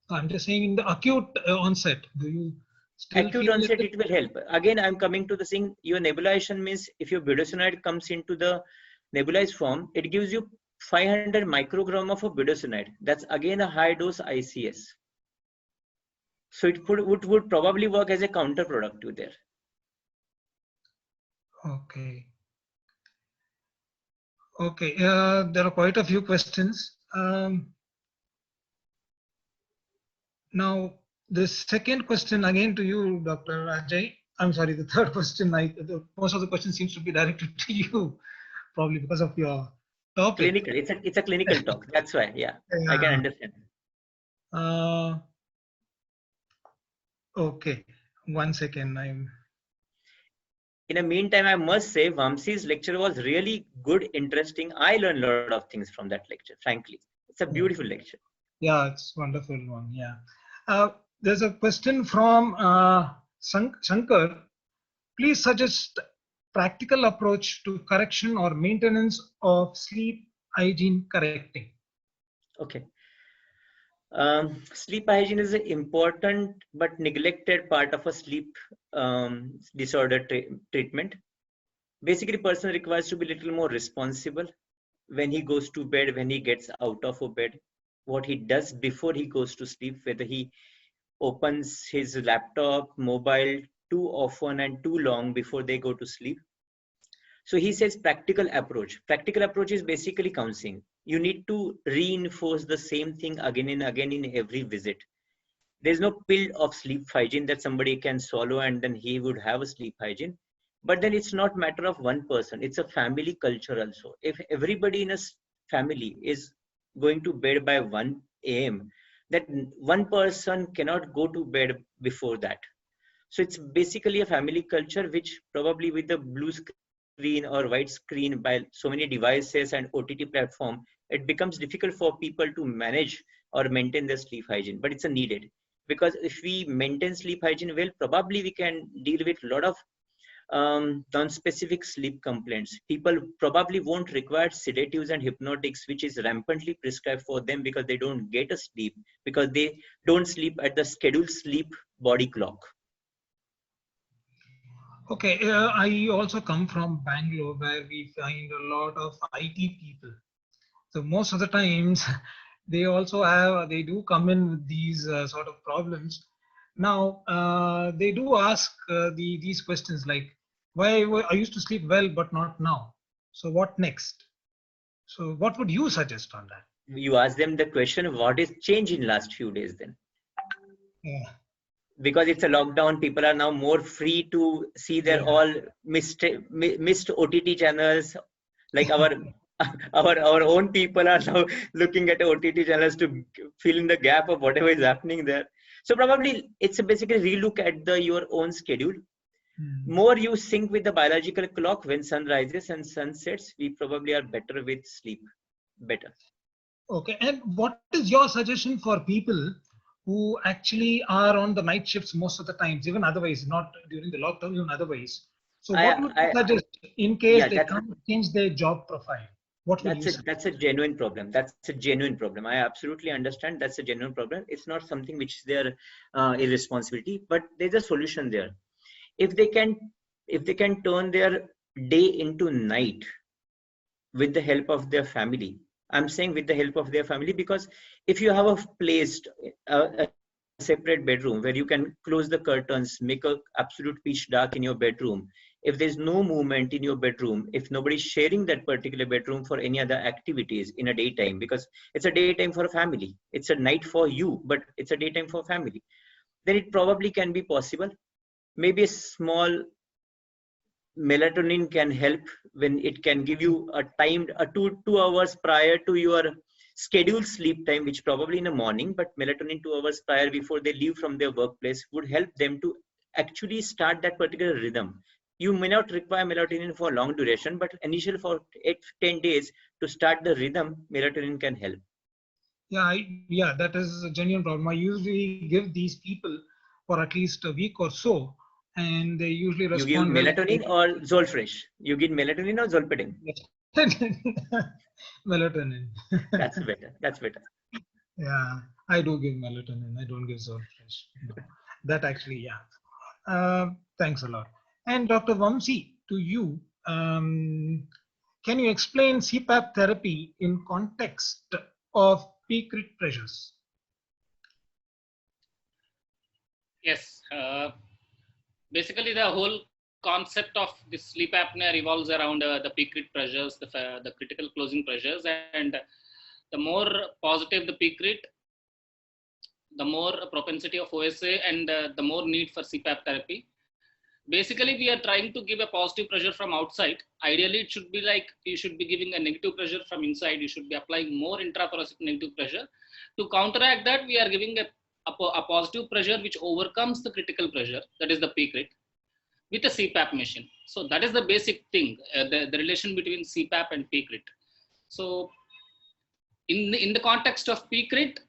I'm just saying in the acute onset, do you still acute feel onset it will help? Again, I'm coming to the thing, your nebulization means if your budesonide comes into the nebulized form, it gives you 500 microgram of a budesonide. That's again a high dose ICS. So it would probably work as a counterproductive there. Okay. Okay. There are quite a few questions. Now, the second question again to you, Dr. Ajay. I'm sorry, the third question. Most of the questions seems to be directed to you, probably because of your topic. Clinical. It's a clinical talk. That's why. Yeah, I can understand. Okay. 1 second. In the meantime, I must say Vamsi's lecture was really good, interesting. I learned a lot of things from that lecture, frankly. It's a beautiful lecture. Yeah, it's wonderful one. Yeah. There's a question from Shankar. Please suggest practical approach to correction or maintenance of sleep hygiene correcting. Okay. Sleep hygiene is an important but neglected part of a sleep disorder treatment. Basically, person requires to be a little more responsible when he goes to bed, when he gets out of a bed, what he does before he goes to sleep, whether he opens his laptop, mobile too often and too long before they go to sleep. So he says practical approach. Practical approach is basically counseling. You need to reinforce the same thing again and again in every visit. There's no pill of sleep hygiene that somebody can swallow and then he would have a sleep hygiene. But then it's not matter of one person. It's a family culture also. If everybody in a family is going to bed by 1 a.m., that one person cannot go to bed before that. So it's basically a family culture, which probably with the blue screen or white screen by so many devices and OTT platform, it becomes difficult for people to manage or maintain their sleep hygiene, but it's a needed. Because if we maintain sleep hygiene well, probably we can deal with a lot of non-specific sleep complaints. People probably won't require sedatives and hypnotics, which is rampantly prescribed for them because they don't get a sleep, because they don't sleep at the scheduled sleep body clock. Okay, I also come from Bangalore where we find a lot of IT people. So most of the times they do come in with these sort of problems. Now they do ask these questions like, I used to sleep well, but not now. So what next? So what would you suggest on that? You ask them the question, what is changed in last few days then? Yeah, Because it's a lockdown, people are now more free to see their yeah. all missed OTT channels. Like our own people are now looking at OTT channels to fill in the gap of whatever is happening there. So probably it's a basically relook at your own schedule. More you sync with the biological clock. When sun rises and sun sets, we probably are better with sleep. Better. Okay, and what is your suggestion for people who actually are on the night shifts most of the times, even otherwise, not during the lockdown, even otherwise? So, what would you I suggest in case yeah, they can't change their job profile? What would you suggest? that's a genuine problem. That's a genuine problem. I absolutely understand. That's a genuine problem. It's not something which is their irresponsibility, but there's a solution there. If they can, if they can turn their day into night with the help of their family. I'm saying with the help of their family, because if you have a placed a separate bedroom where you can close the curtains, make a absolute pitch dark in your bedroom, if there's no movement in your bedroom, if nobody's sharing that particular bedroom for any other activities in a daytime, because it's a daytime for a family, it's a night for you, but it's a daytime for family, then it probably can be possible. Maybe a small melatonin can help, when it can give you a timed a 2 hours prior to your scheduled sleep time, which probably in the morning, but melatonin 2 hours prior before they leave from their workplace would help them to actually start that particular rhythm. You may not require melatonin for long duration, but initial for 8 to 10 days to start the rhythm, melatonin can help. Yeah, yeah, that is a genuine problem. I usually give these people for at least a week or so, and they usually You give respond well. melatonin or Zolfresh? You give melatonin or Zolpidem? Melatonin. That's better. That's better. Yeah, I do give melatonin. I don't give Zolfresh. No, that actually, yeah. Thanks a lot. And Dr. Vamsi, to you, can you explain CPAP therapy in context of peak grid pressures? Yes. Basically, the whole concept of this sleep apnea revolves around the peak grid pressures, the critical closing pressures, and the more positive the peak grid, the more propensity of OSA, and the more need for CPAP therapy. Basically, we are trying to give a positive pressure from outside. Ideally, it should be like you should be giving a negative pressure from inside. You should be applying more intrathoracic negative pressure. To counteract that, we are giving a positive pressure which overcomes the critical pressure, that is the peak rate, with a CPAP machine. So that is the basic thing, the relation between CPAP and peak rate. So in the context of peak rate,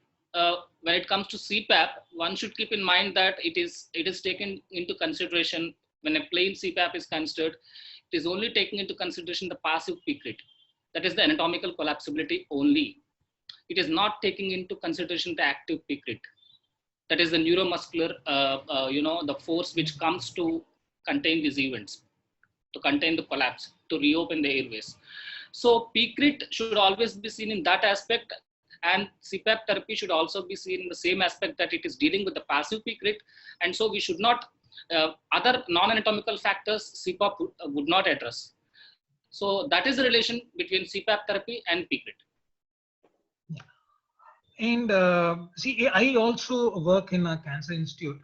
when it comes to CPAP, one should keep in mind that it is taken into consideration when a plain CPAP is considered. It is only taking into consideration the passive peak rate, that is the anatomical collapsibility only. it is not taking into consideration the active peak rate. That is the neuromuscular, the force which comes to contain these events, to contain the collapse, to reopen the airways. So peak rate should always be seen in that aspect, and CPAP therapy should also be seen in the same aspect, that it is dealing with the passive peak rate, and so we should not, other non-anatomical factors CPAP would not address. So that is the relation between CPAP therapy and peak rate. And see, I also work in a cancer institute.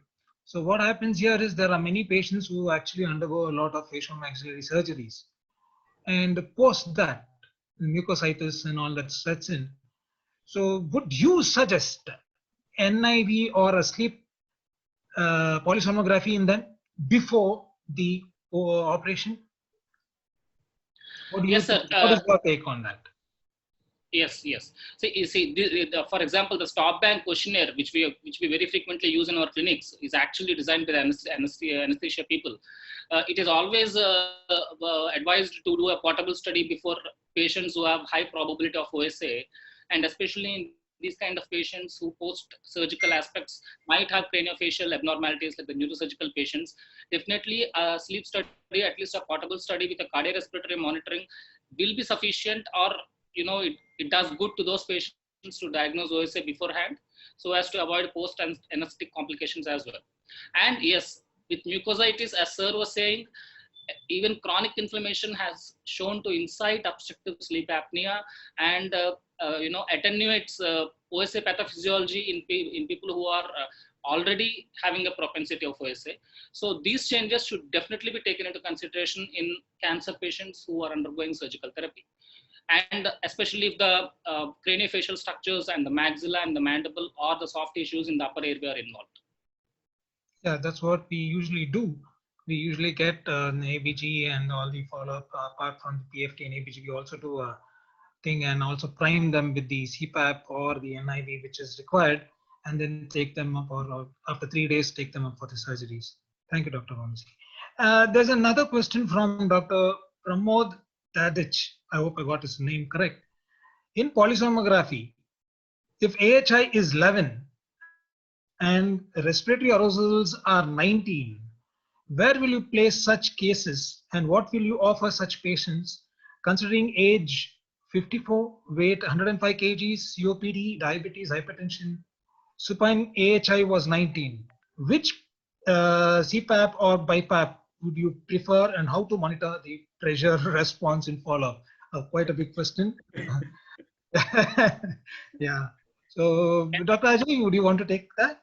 So what happens here is there are many patients who actually undergo a lot of facial maxillary surgeries, and post that, mucositis and all that sets in. So would you suggest NIV or a sleep polysomnography in them before the operation? What do you Yes, sir. think? What is your take on that? Yes, yes. So you see, for example, the stop bank questionnaire, which we very frequently use in our clinics, is actually designed by the anesthesia people. It is always advised to do a portable study before patients who have high probability of OSA, and especially in these kind of patients who post surgical aspects might have craniofacial abnormalities like the neurosurgical patients. Definitely a sleep study, at least a portable study with a cardiorespiratory monitoring, will be sufficient, or it does good to those patients to diagnose OSA beforehand, so as to avoid post anesthetic complications as well. And yes, with mucositis, as sir was saying, even chronic inflammation has shown to incite obstructive sleep apnea, and attenuates OSA pathophysiology in people who are already having a propensity of OSA. So these changes should definitely be taken into consideration in cancer patients who are undergoing surgical therapy, and especially if the craniofacial structures and the maxilla and the mandible or the soft tissues in the upper airway are involved. Yeah, that's what we usually do. We usually get an ABG and all the follow-up. Apart from the PFT and ABG, we also do a thing and also prime them with the CPAP or the NIV, which is required, and then take them up, or after 3 days, take them up for the surgeries. Thank you, Dr. Vamsi. There's another question from Dr. Pramod Tadich. I hope I got his name correct. In polysomnography, if AHI is 11 and respiratory arousals are 19, where will you place such cases, and what will you offer such patients considering age 54, weight 105 kgs, COPD, diabetes, hypertension, supine AHI was 19? Which CPAP or BiPAP would you prefer, and how to monitor the pressure response in follow-up? Quite a big question. Yeah. So, Dr. Ajay, would you want to take that?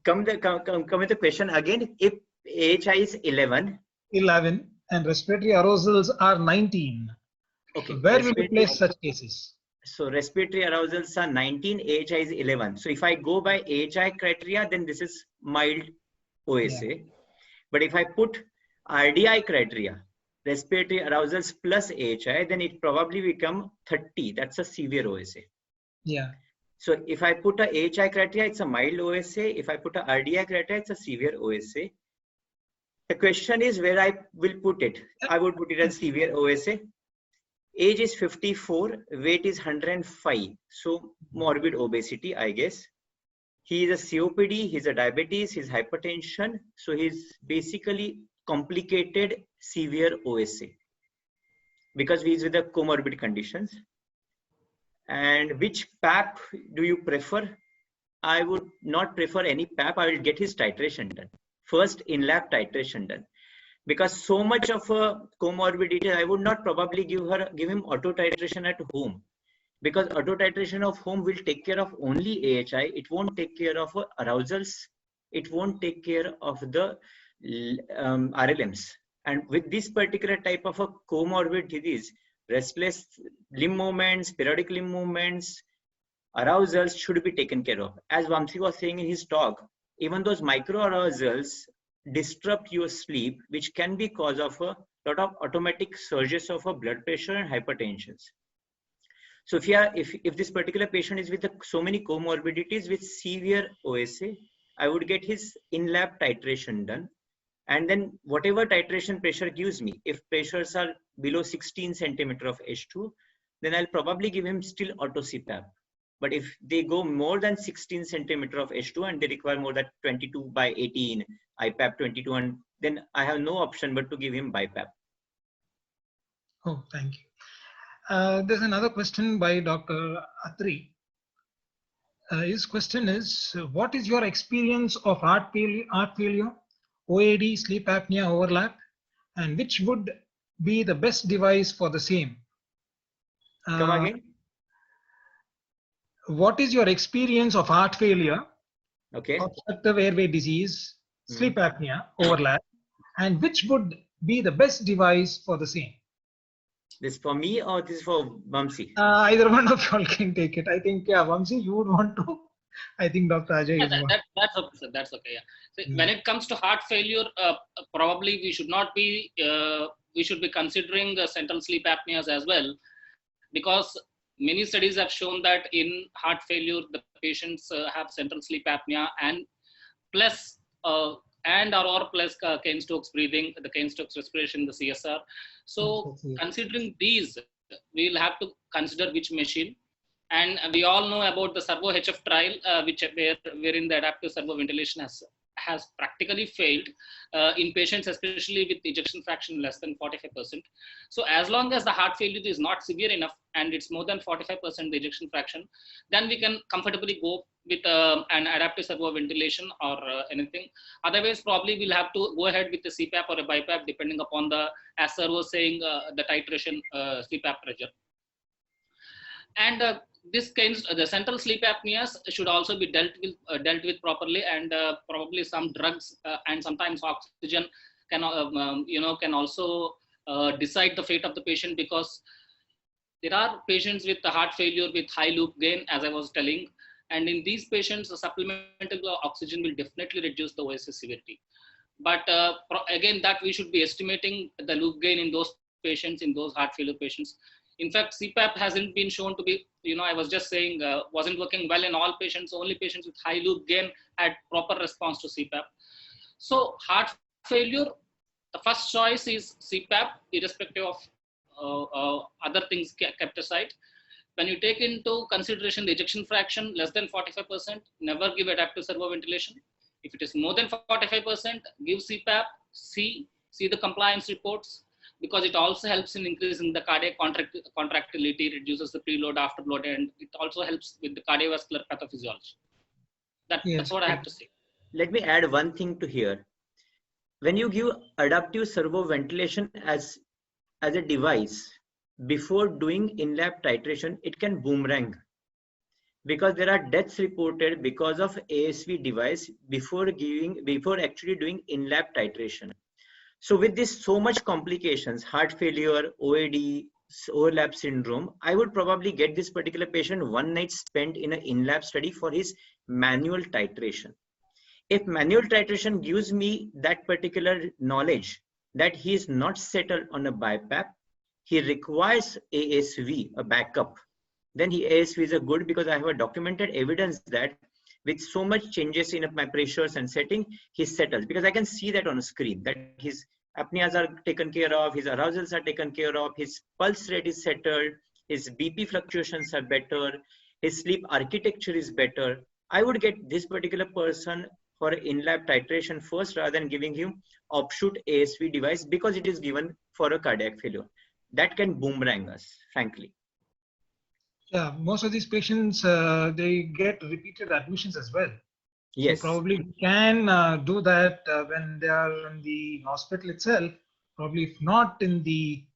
Come with the question again. If AHI is 11 and respiratory arousals are 19, okay, where will you place such cases? So respiratory arousals are 19, AHI is 11. So if I go by AHI criteria, then this is mild OSA. Yeah. But if I put RDI criteria, respiratory arousals plus AHI, then it probably become 30. That's a severe OSA. Yeah. So if I put a AHI criteria, it's a mild OSA. If I put a RDI criteria, it's a severe OSA. The question is where I will put it. I would put it as severe OSA. Age is 54, weight is 105. So morbid obesity, I guess. He is a COPD, he's a diabetes, he's hypertension. So he's basically complicated severe OSA because he's with the comorbid conditions. And which PAP do you prefer? I would not prefer any PAP. I will get his titration done. First in-lab titration done. Because so much of a comorbidity, I would not probably give him auto titration at home. Because auto titration of home will take care of only AHI. It won't take care of arousals. It won't take care of the RLMs. And with this particular type of a comorbid disease, restless limb movements, periodic limb movements, arousals should be taken care of. As Vamsi was saying in his talk, even those micro arousals disrupt your sleep, which can be cause of a lot of automatic surges of a blood pressure and hypertensions. So if this particular patient is with so many comorbidities with severe OSA, I would get his in-lab titration done. And then whatever titration pressure gives me, if pressures are below 16 centimeter of H2, then I'll probably give him still auto CPAP. But if they go more than 16 centimeter of H2 and they require more than 22 by 18, IPAP 22, and then I have no option but to give him BiPAP. Oh, thank you. There's another question by Dr. Atri. His question is, what is your experience of heart failure, OAD, sleep apnea overlap, and which would be the best device for the same? Come again? What is your experience of heart failure, Okay. obstructive airway disease, sleep apnea overlap, and which would be the best device for the same? This for me or this is for Vamsi? Either one of you all can take it. I think, yeah, Vamsi, you would want to. I think Dr. Ajay is one. That's okay, sir. That's okay. Yeah. So when it comes to heart failure, probably we should not be. We should be considering central sleep apneas as well, because many studies have shown that in heart failure, the patients have central sleep apnea and plus or plus Kane-Stokes breathing, the Kane-Stokes respiration, the CSR. So considering these, we will have to consider which machine. And we all know about the servo HF trial, wherein the adaptive servo ventilation has practically failed in patients, especially with ejection fraction less than 45%. So as long as the heart failure is not severe enough and it's more than 45% the ejection fraction, then we can comfortably go with an adaptive servo ventilation or anything. Otherwise, probably we'll have to go ahead with the CPAP or a BiPAP depending upon the, as sir was saying, the titration CPAP pressure. And the central sleep apneas should also be dealt with properly, and probably some drugs and sometimes oxygen can also decide the fate of the patient, because there are patients with the heart failure with high loop gain, as I was telling, and in these patients the supplemental oxygen will definitely reduce the OSA severity. But again, that we should be estimating the loop gain in those patients, in those heart failure patients. In fact, CPAP hasn't been shown to be, I was just saying, wasn't working well in all patients. Only patients with high loop gain had proper response to CPAP. So heart failure, the first choice is CPAP, irrespective of other things kept aside. When you take into consideration the ejection fraction less than 45%, never give adaptive servo ventilation. If it is more than 45%, give CPAP, see the compliance reports, because it also helps in increasing the cardiac contractility, reduces the preload, afterload, and it also helps with the cardiovascular pathophysiology. That's what I have to say. Let me add one thing to here. When you give adaptive servo ventilation as a device, before doing in-lab titration, it can boomerang, because there are deaths reported because of ASV device before actually doing in-lab titration. So with this so much complications, heart failure, OAD, overlap syndrome, I would probably get this particular patient 1 night spent in an in-lab study for his manual titration. If manual titration gives me that particular knowledge that he is not settled on a BiPAP, he requires ASV, a backup, then ASV is a good, because I have a documented evidence that with so much changes in my pressures and setting, he settles, because I can see that on a screen that his apneas are taken care of, his arousals are taken care of, his pulse rate is settled, his BP fluctuations are better, his sleep architecture is better. I would get this particular person for in-lab titration first, rather than giving him offshoot ASV device, because it is given for a cardiac failure. That can boomerang us, frankly. Yeah, most of these patients, they get repeated admissions as well. Yes. So probably we can do that when they are in the hospital itself, probably if not in the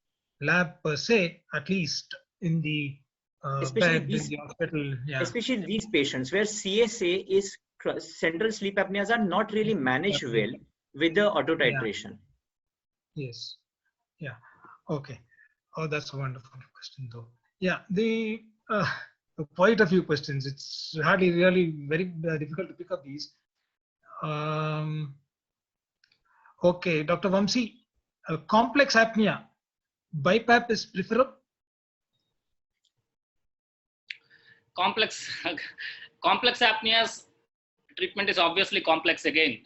lab per se, at least in the bed in the hospital. Yeah. Especially these patients where CSA is central sleep apneas are not really managed well with the auto titration. Yeah. Yes. Yeah. Okay. Oh, that's a wonderful question, though. Yeah, quite a few questions. It's hardly really very difficult to pick up these. Okay, Dr. Vamsi, complex apnea, BiPAP is preferable? Complex apneas treatment is obviously complex again.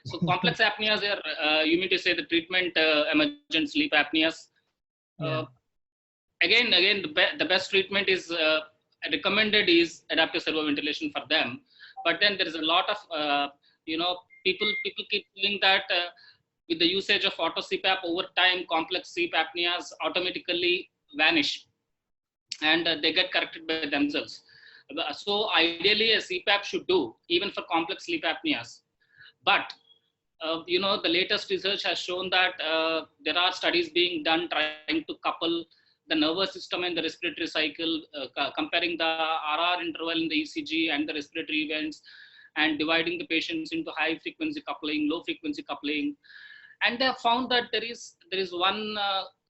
So complex apneas are, you mean to say the treatment emergent sleep apneas. again, the best treatment is recommended is adaptive servo ventilation for them. But then there is a lot of people keep saying that with the usage of auto CPAP over time, complex sleep apneas automatically vanish and they get corrected by themselves. So ideally, a CPAP should do even for complex sleep apneas. But the latest research has shown that there are studies being done trying to couple the nervous system and the respiratory cycle, comparing the RR interval in the ECG and the respiratory events, and dividing the patients into high frequency coupling, low frequency coupling. And they have found that there is one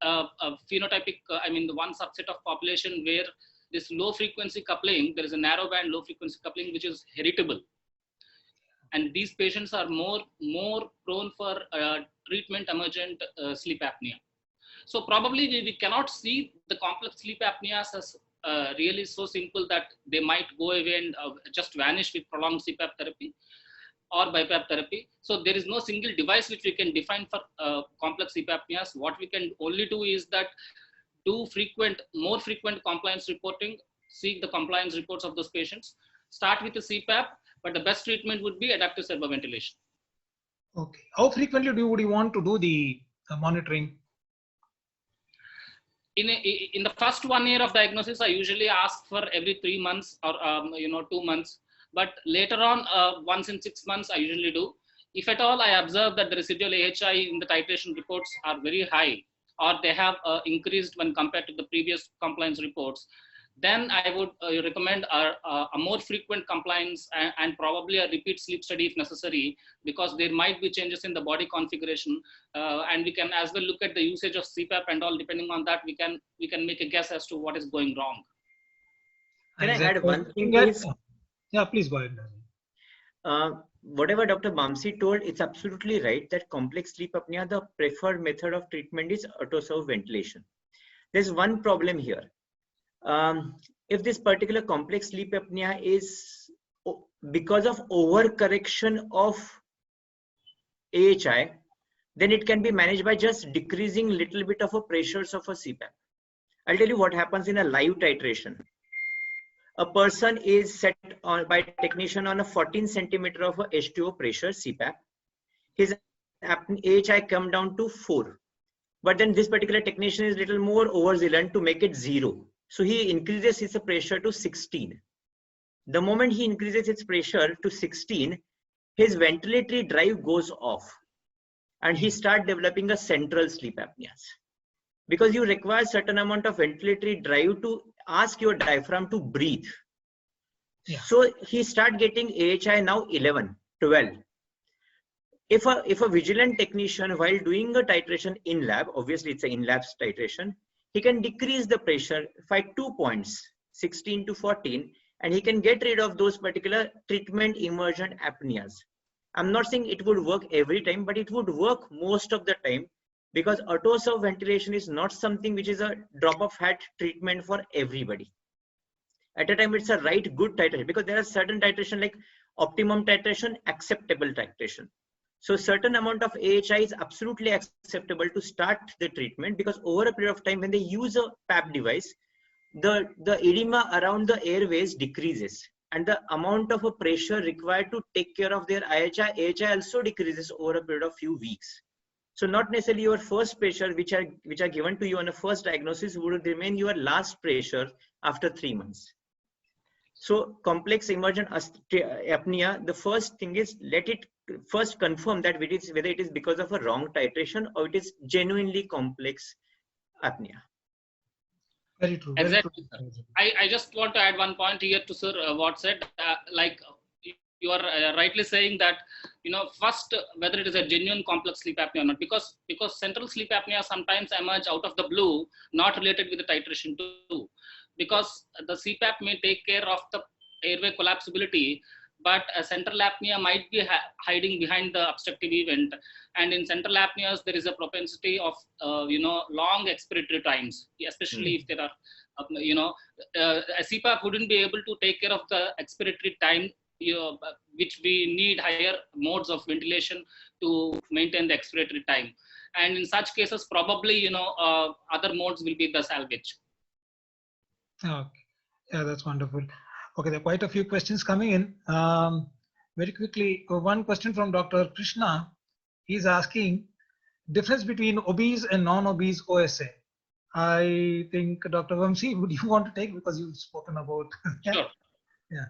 phenotypic, the one subset of population where this low frequency coupling, there is a narrow band low frequency coupling which is heritable, and these patients are more prone for treatment emergent sleep apnea. So probably we cannot see the complex sleep apneas as really so simple that they might go away and just vanish with prolonged CPAP therapy or BiPAP therapy. So there is no single device which we can define for complex sleep apneas. What we can only do is that do more frequent compliance reporting, seek the compliance reports of those patients, start with the CPAP, but the best treatment would be adaptive servo ventilation. Okay. How frequently would you want to do the monitoring? In the first 1 year of diagnosis, I usually ask for every 3 months or 2 months. But later on, once in 6 months, I usually do. If at all I observe that the residual AHI in the titration reports are very high, or they have increased when compared to the previous compliance reports, then I would recommend a more frequent compliance and probably a repeat sleep study if necessary, because there might be changes in the body configuration, and we can as well look at the usage of CPAP and all. Depending on that, we can make a guess as to what is going wrong. Can I add one thing to this? Yeah, please go ahead. Whatever Dr. Bamsi told, it's absolutely right that complex sleep apnea, the preferred method of treatment is auto-servo ventilation. There's one problem here. If this particular complex sleep apnea is because of overcorrection of AHI, then it can be managed by just decreasing little bit of a pressures of a CPAP. I'll tell you what happens in a live titration. A person is set on by technician on a 14 centimeter of a H2O pressure CPAP. His AHI come down to 4. But then this particular technician is little more overzealous to make it 0. So he increases his pressure to 16. The moment he increases his pressure to 16, his ventilatory drive goes off and he start developing a central sleep apneas. Because you require certain amount of ventilatory drive to ask your diaphragm to breathe. Yeah. So he start getting AHI now 11, 12. If a vigilant technician, while doing a titration in lab, obviously it's an in-lab titration, he can decrease the pressure by 2 points, 16 to 14, and he can get rid of those particular treatment emergent apneas. I'm not saying it would work every time, but it would work most of the time, because auto-servo ventilation is not something which is a drop of hat treatment for everybody. At a time, it's a right good titration, because there are certain titration like optimum titration, acceptable titration. So certain amount of AHI is absolutely acceptable to start the treatment, because over a period of time when they use a PAP device, the edema around the airways decreases and the amount of a pressure required to take care of their AHI also decreases over a period of few weeks. So not necessarily your first pressure which are given to you on a first diagnosis would remain your last pressure after 3 months. So complex emergent apnea, the first thing is let it first confirm that whether it is because of a wrong titration or it is genuinely complex apnea. Very true. Exactly. Very true. I just want to add one point here to Sir what said. Like you are rightly saying that, first whether it is a genuine complex sleep apnea or not, because central sleep apnea sometimes emerge out of the blue, not related with the titration too, because the CPAP may take care of the airway collapsibility, but a central apnea might be hiding behind the obstructive event. And in central apneas, there is a propensity of, long expiratory times, especially if there are, a CPAP wouldn't be able to take care of the expiratory time, which we need higher modes of ventilation to maintain the expiratory time. And in such cases, probably, other modes will be the salvage. Okay. Yeah, that's wonderful. Okay, there are quite a few questions coming in. Very quickly, one question from Dr. Krishna. He's asking difference between obese and non-obese OSA. I think Dr. Vamsi, would you want to take because you've spoken about yeah, Sure, yeah,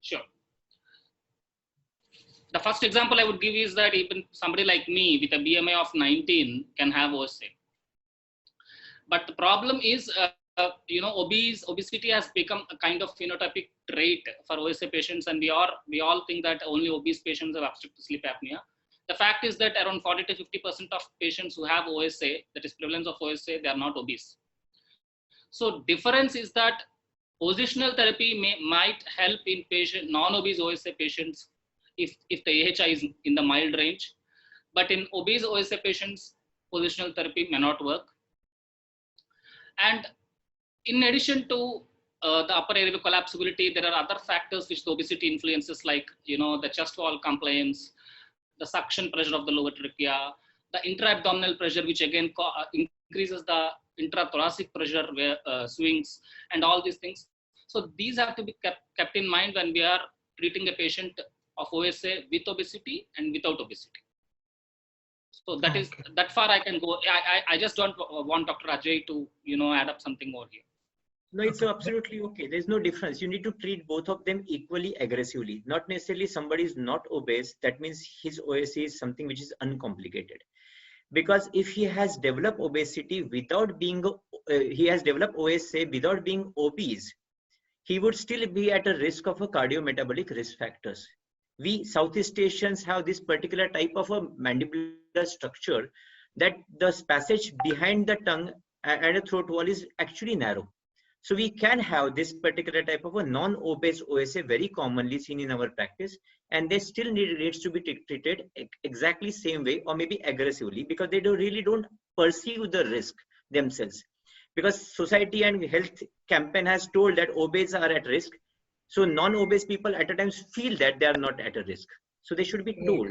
sure. The first example I would give is that even somebody like me with a BMI of 19 can have OSA. But the problem is, obesity has become a kind of phenotypic trait for OSA patients, and we all think that only obese patients have obstructive sleep apnea. The fact is that around 40 to 50% of patients who have OSA, that is prevalence of OSA, they are not obese. So difference is that positional therapy might help in non-obese OSA patients if the AHI is in the mild range, but in obese OSA patients, positional therapy may not work. And in addition to the upper airway collapsibility, there are other factors which the obesity influences, like the chest wall compliance, the suction pressure of the lower trachea, the intra-abdominal pressure, which again increases the intrathoracic pressure where swings, and all these things. So these have to be kept in mind when we are treating a patient of OSA with obesity and without obesity. So that is okay. that far I can go. I just don't want Dr. Ajay to add up something more here. No, it's Okay. absolutely okay. There's no difference. You need to treat both of them equally aggressively. Not necessarily somebody is not obese. That means his OSA is something which is uncomplicated. Because if he has developed obesity without being, he has developed OSA without being obese, he would still be at a risk of a cardiometabolic risk factors. We Southeast Asians have this particular type of a mandibular structure that the passage behind the tongue and a throat wall is actually narrow. So we can have this particular type of a non-obese OSA very commonly seen in our practice, and they still needs to be treated exactly same way or maybe aggressively, because they really don't perceive the risk themselves. Because society and health campaign has told that obese are at risk, so non-obese people at times feel that they are not at a risk. So they should be told.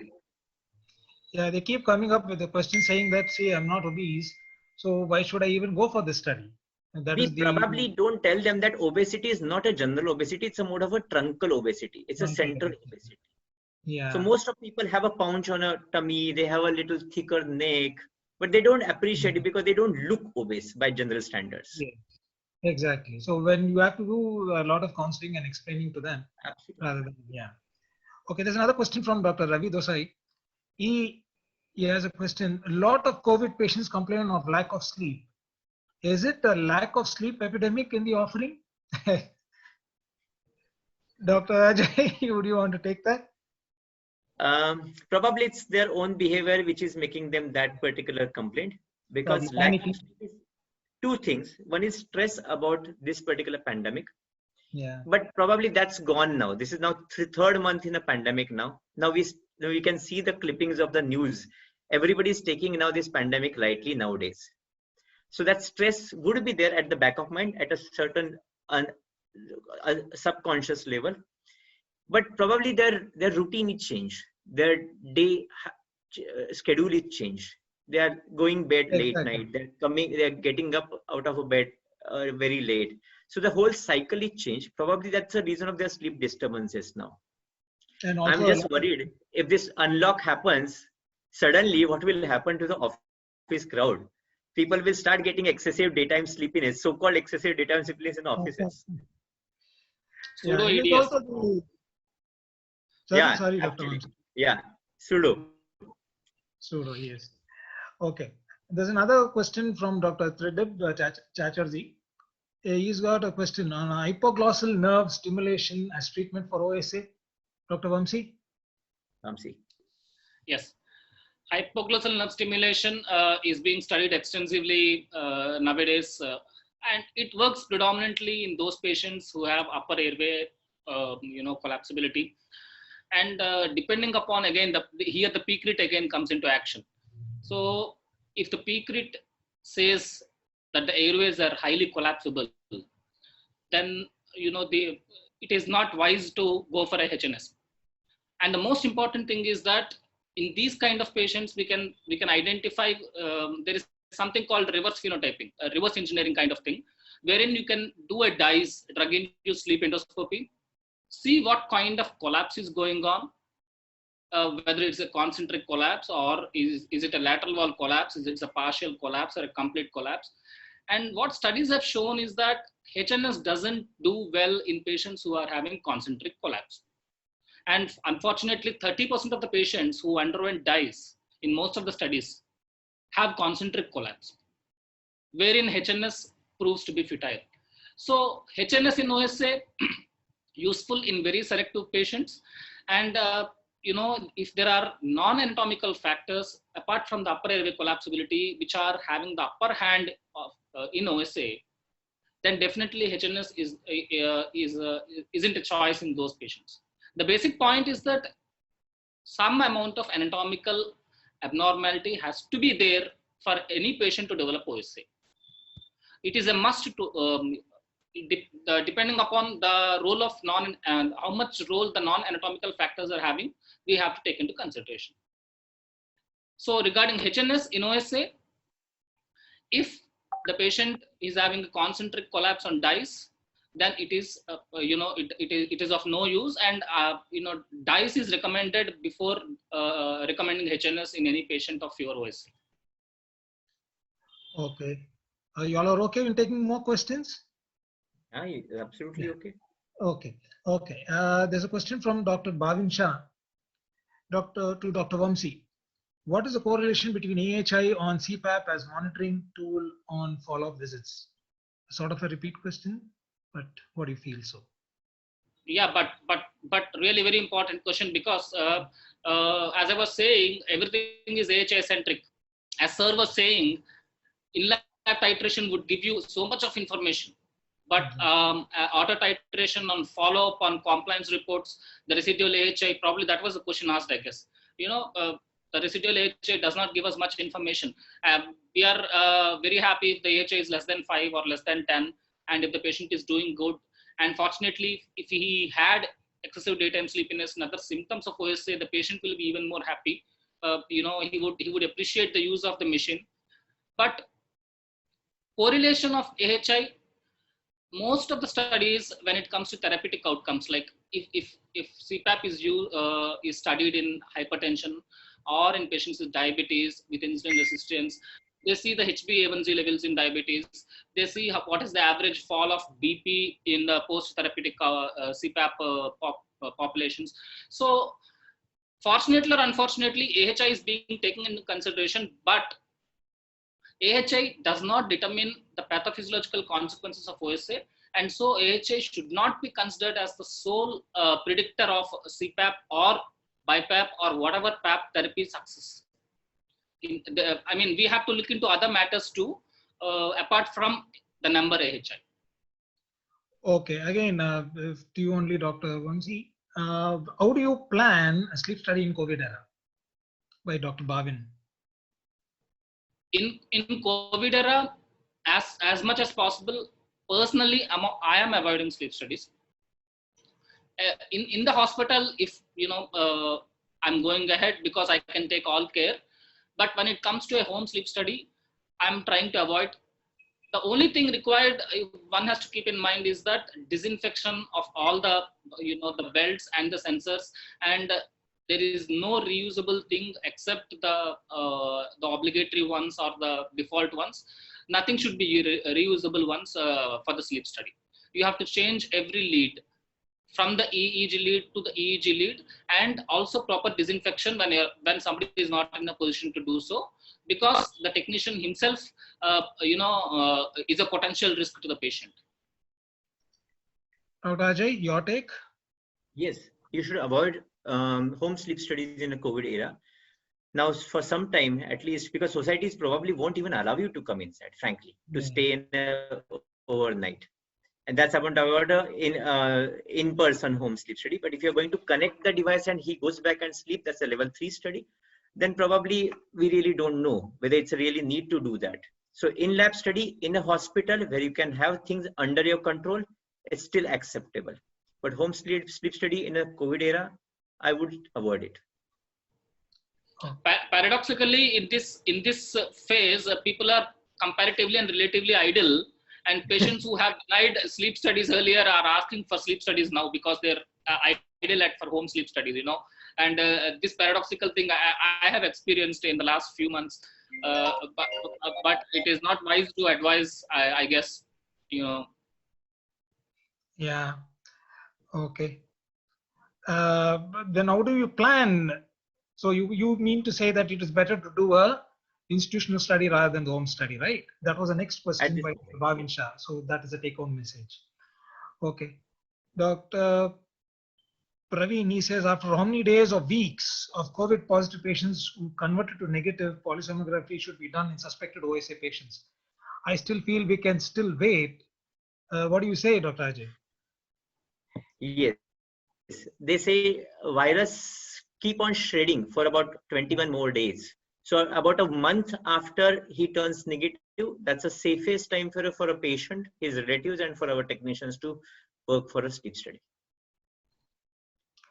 Yeah, they keep coming up with the question saying that, see, I'm not obese, so why should I even go for this study? And that We is the probably don't tell them that obesity is not a general obesity, it's a mode of a truncal obesity. It's a central obesity. So yeah. most of people have a paunch on a tummy, they have a little thicker neck, but they don't appreciate it because they don't look obese by general standards. Yeah, exactly. So when you have to do a lot of counseling and explaining to them Absolutely. rather than, yeah. Okay, there's another question from Dr. Ravi Dosai. He, he has a question. A lot of COVID patients complain of lack of sleep. Is it a lack of sleep epidemic in the offering? Dr. Ajay, would you want to take that? Probably it's their own behavior which is making them that particular complaint, Probably because lack of panicking. sleep is two things. One is stress about this particular pandemic, Yeah. but probably that's gone now. This is now third month in a pandemic now. Now we can see the clippings of the news. Everybody is taking now this pandemic lightly nowadays. So that stress would be there at the back of mind at a certain subconscious level, but probably their routine is changed, their day schedule is changed. They are going bed late Exactly. night, they're getting up out of a bed very late. So the whole cycle is changed. Probably that's the reason of their sleep disturbances now. And I'm also a just lot of, worried, if this unlock happens suddenly, what will happen to the office crowd? People will start getting excessive daytime sleepiness, so-called excessive daytime sleepiness in offices. yeah, Pseudo and it's EDS. also the, sorry, Yeah, sorry, Dr. actually. Vamsi. Yeah, pseudo. Pseudo, yes. Okay. There's another question from Dr. Tridib Chatterjee. He's got a question on hypoglossal nerve stimulation as treatment for OSA. Dr. Vamsi? See. Yes. Hypoglossal nerve stimulation is being studied extensively nowadays, and it works predominantly in those patients who have upper airway, collapsibility. And depending upon, again, here the peak rate again comes into action. So if the peak rate says that the airways are highly collapsible, then it is not wise to go for a HNS. And the most important thing is that in these kind of patients, we can identify there is something called reverse phenotyping, reverse engineering kind of thing. wherein you can do a DISE, drug-induced sleep endoscopy, see what kind of collapse is going on, whether it's a concentric collapse or is it a lateral wall collapse, is it a partial collapse or a complete collapse. And what studies have shown is that HNS doesn't do well in patients who are having concentric collapse. And unfortunately, 30% of the patients who underwent DISE in most of the studies have concentric collapse, wherein HNS proves to be futile. So HNS in OSA, useful in very selective patients. And if there are non-anatomical factors apart from the upper airway collapsibility, which are having the upper hand of, in OSA, then definitely HNS isn't a choice in those patients. The basic point is that some amount of anatomical abnormality has to be there for any patient to develop OSA. It is a must to, depending upon the role of and how much role the non-anatomical factors are having, we have to take into consideration. So regarding HNS in OSA, if the patient is having a concentric collapse on DISE, then it is, it is of no use, and DISE is recommended before recommending HNS in any patient of pure OSA. Okay. You all are okay in taking more questions? Absolutely okay. Okay. Okay. There's a question from Dr. Bhavin Shah, to Dr. Vamsi. What is the correlation between AHI on CPAP as monitoring tool on follow-up visits? Sort of a repeat question, but what do you feel so? Yeah, but really very important question, because as I was saying, everything is AHI centric. As sir was saying, in-lab titration would give you so much of information, but auto titration on follow-up on compliance reports, the residual AHI, probably that was the question asked, I guess. The residual AHI does not give us much information. We are very happy if the AHI is less than 5 or less than 10, and if the patient is doing good. And fortunately, if he had excessive daytime sleepiness and other symptoms of OSA, the patient will be even more happy. He would appreciate the use of the machine. But correlation of AHI, most of the studies when it comes to therapeutic outcomes, like if CPAP is studied in hypertension or in patients with diabetes with insulin resistance, they see the HbA1c levels in diabetes. They see what is the average fall of BP in the post-therapeutic CPAP populations. So fortunately or unfortunately, AHI is being taken into consideration, but AHI does not determine the pathophysiological consequences of OSA, and so AHI should not be considered as the sole predictor of CPAP or BiPAP or whatever PAP therapy success. We have to look into other matters too, apart from the number AHI. Okay, again, to you only, Dr. Vamsi. How do you plan a sleep study in COVID era? By Dr. Bhavin. In COVID era, as much as possible, personally, I am avoiding sleep studies. In the hospital, if I'm going ahead because I can take all care. But when it comes to a home sleep study, I'm trying to avoid. The only thing required, one has to keep in mind, is that disinfection of all the the belts and the sensors, and there is no reusable thing except the obligatory ones or the default ones. Nothing should be reusable ones for the sleep study. You have to change every lead, from the EEG lead to the EEG lead, and also proper disinfection when somebody is not in a position to do so, because the technician himself is a potential risk to the patient. Dr. Ajay, your take? Yes, you should avoid home sleep studies in a COVID era. Now, for some time, at least, because societies probably won't even allow you to come inside, frankly, to stay in overnight. And that's about in-person home sleep study. But if you're going to connect the device and he goes back and sleep, that's a level 3 study. Then probably we really don't know whether it's a really need to do that. So in-lab study in a hospital where you can have things under your control, it's still acceptable. But home sleep study in a COVID era, I would avoid it. Paradoxically, in this phase, people are comparatively and relatively idle, And patients who have denied sleep studies earlier are asking for sleep studies now because they're ideal for home sleep studies, And this paradoxical thing I have experienced in the last few months, but it is not wise to advise, I guess, Yeah. Okay. But then how do you plan? So you mean to say that it is better to do a institutional study rather than the home study, right? That was the next At question this by moment, Bhavin Shah. So that is a take-home message. Okay. Dr. Praveen, he says, after how many days or weeks of COVID positive patients who converted to negative, polysomnography should be done in suspected OSA patients? I still feel we can still wait. What do you say, Dr. Ajay? yes, they say virus keep on shredding for about 21 more days. So about a month after he turns negative, that's the safest time for a patient, his relatives, and for our technicians to work for a sleep study.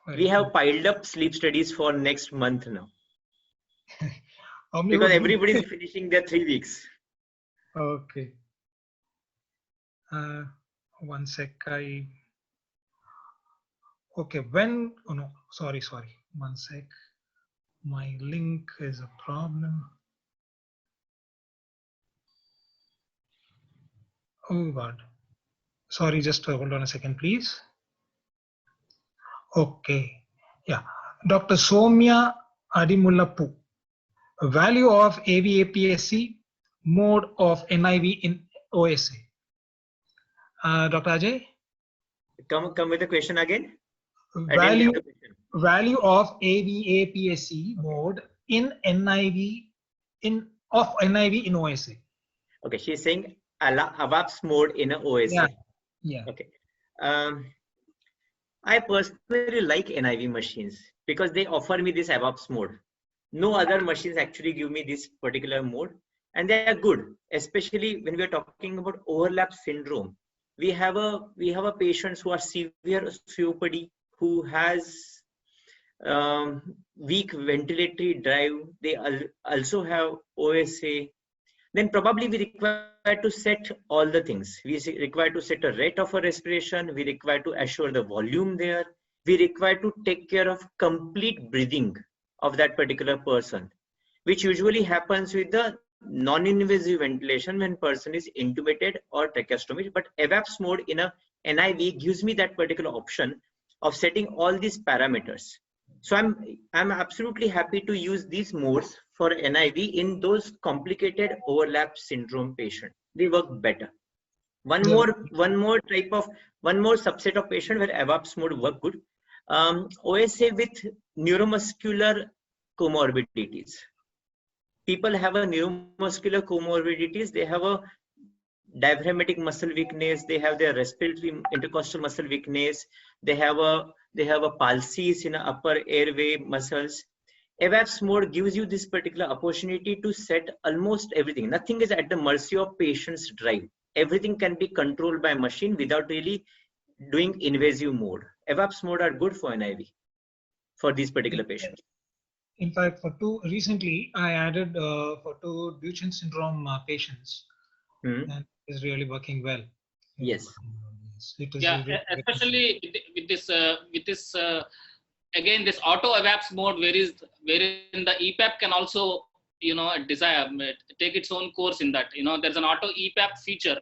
We Very have good. piled up sleep studies for next month now How many because would be? everybody is finishing their 3 weeks. Okay. One sec. Okay. When? Oh no. Sorry. One sec. My link is a problem. Oh God. Sorry. Just hold on a second, please. Okay. Yeah. Dr. Somya Adimullapu. Value of AVAPSC, mode of NIV in OSA. Dr. Ajay, Come with the question again. I didn't value get the question. value of AVAPSC mode in NIV of NIV in OSA. Okay, she's saying AVAPS mode in a OSA. Yeah. Okay. I personally like NIV machines because they offer me this AVAPS mode. No other machines actually give me this particular mode, and they are good, especially when we are talking about overlap syndrome. We have a patients who are severe COPD, who has weak ventilatory drive. They also have OSA. Then probably we require to set all the things. We require to set a rate of a respiration. We require to assure the volume there. We require to take care of complete breathing of that particular person, which usually happens with the non-invasive ventilation when person is intubated or tracheostomy. But AVAPS mode in a NIV gives me that particular option of setting all these parameters. So I'm absolutely happy to use these modes for NIV in those complicated overlap syndrome patient. They work better. One Yeah. more subset of patient where AVAPS mode work good. OSA with neuromuscular comorbidities. People have a neuromuscular comorbidities. They have a diaphragmatic muscle weakness. They have their respiratory intercostal muscle weakness. They have a palsies in the upper airway muscles. AVAPS mode gives you this particular opportunity to set almost everything. Nothing is at the mercy of patient's drive. Everything can be controlled by machine without really doing invasive mode. AVAPS mode are good for NIV for these particular patients. In fact, recently I added for 2 Duchenne syndrome patients, and it's really working well. Yes. It is. Yeah, especially with this again this auto AVAPS mode, wherein the EPAP can also take its own course in that. There's an auto EPAP feature.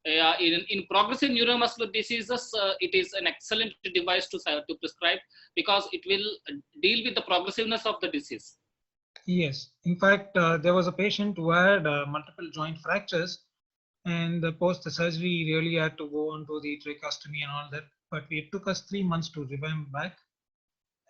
In progressive neuromuscular diseases, it is an excellent device to prescribe because it will deal with the progressiveness of the disease. Yes. In fact, there was a patient who had multiple joint fractures, and post the surgery, he really had to go on to the tracheostomy and all that. But it took us 3 months to revive him back.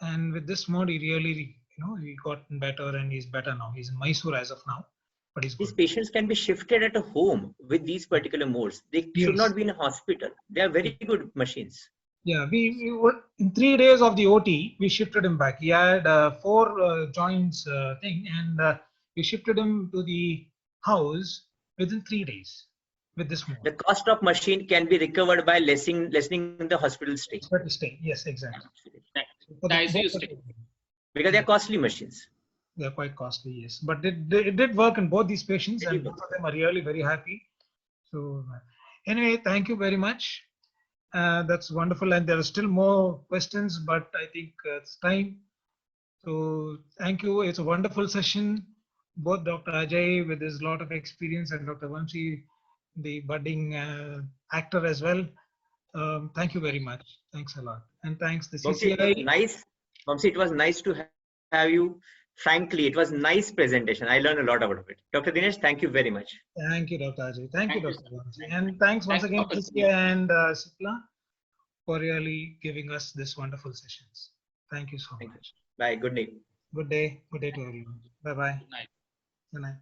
And with this mode, he really, he got better, and he's better now. He's in Mysore as of now, but he's good. These patients can be shifted at a home with these particular modes. They should not be in a hospital. They are very good machines. Yeah, we were in 3 days of the OT, we shifted him back. He had 4 joints thing, and we shifted him to the house within 3 days with this mode. The cost of machine can be recovered by lessening the hospital stay. Stay. Yes, exactly. The ICU stay. Because they're costly machines. They're quite costly, yes. But it did work in both these patients, and both of them are really very happy. So Anyway, thank you very much. That's wonderful, and there are still more questions, but I think it's time. So thank you. It's a wonderful session. Both Dr. Ajay with his lot of experience and Dr. Vamsi, the budding actor as well. Thank you very much. Thanks a lot. And thanks the Vamsi, it was CCI. nice. Vamsi, it was nice to have you. Frankly, it was nice presentation. I learned a lot about it. Dr. Dinesh, thank you very much. Thank you, Dr. Ajay. Thank you, Thank you, Dr. sir. Vamsi. And thanks once Thanks, again, Dr. CCI Dinesh. and Sipla, for really giving us this wonderful sessions. Thank you so Thank you. much. Bye. Good night. Good day. Good day to everyone. Bye-bye. Good night. Good night.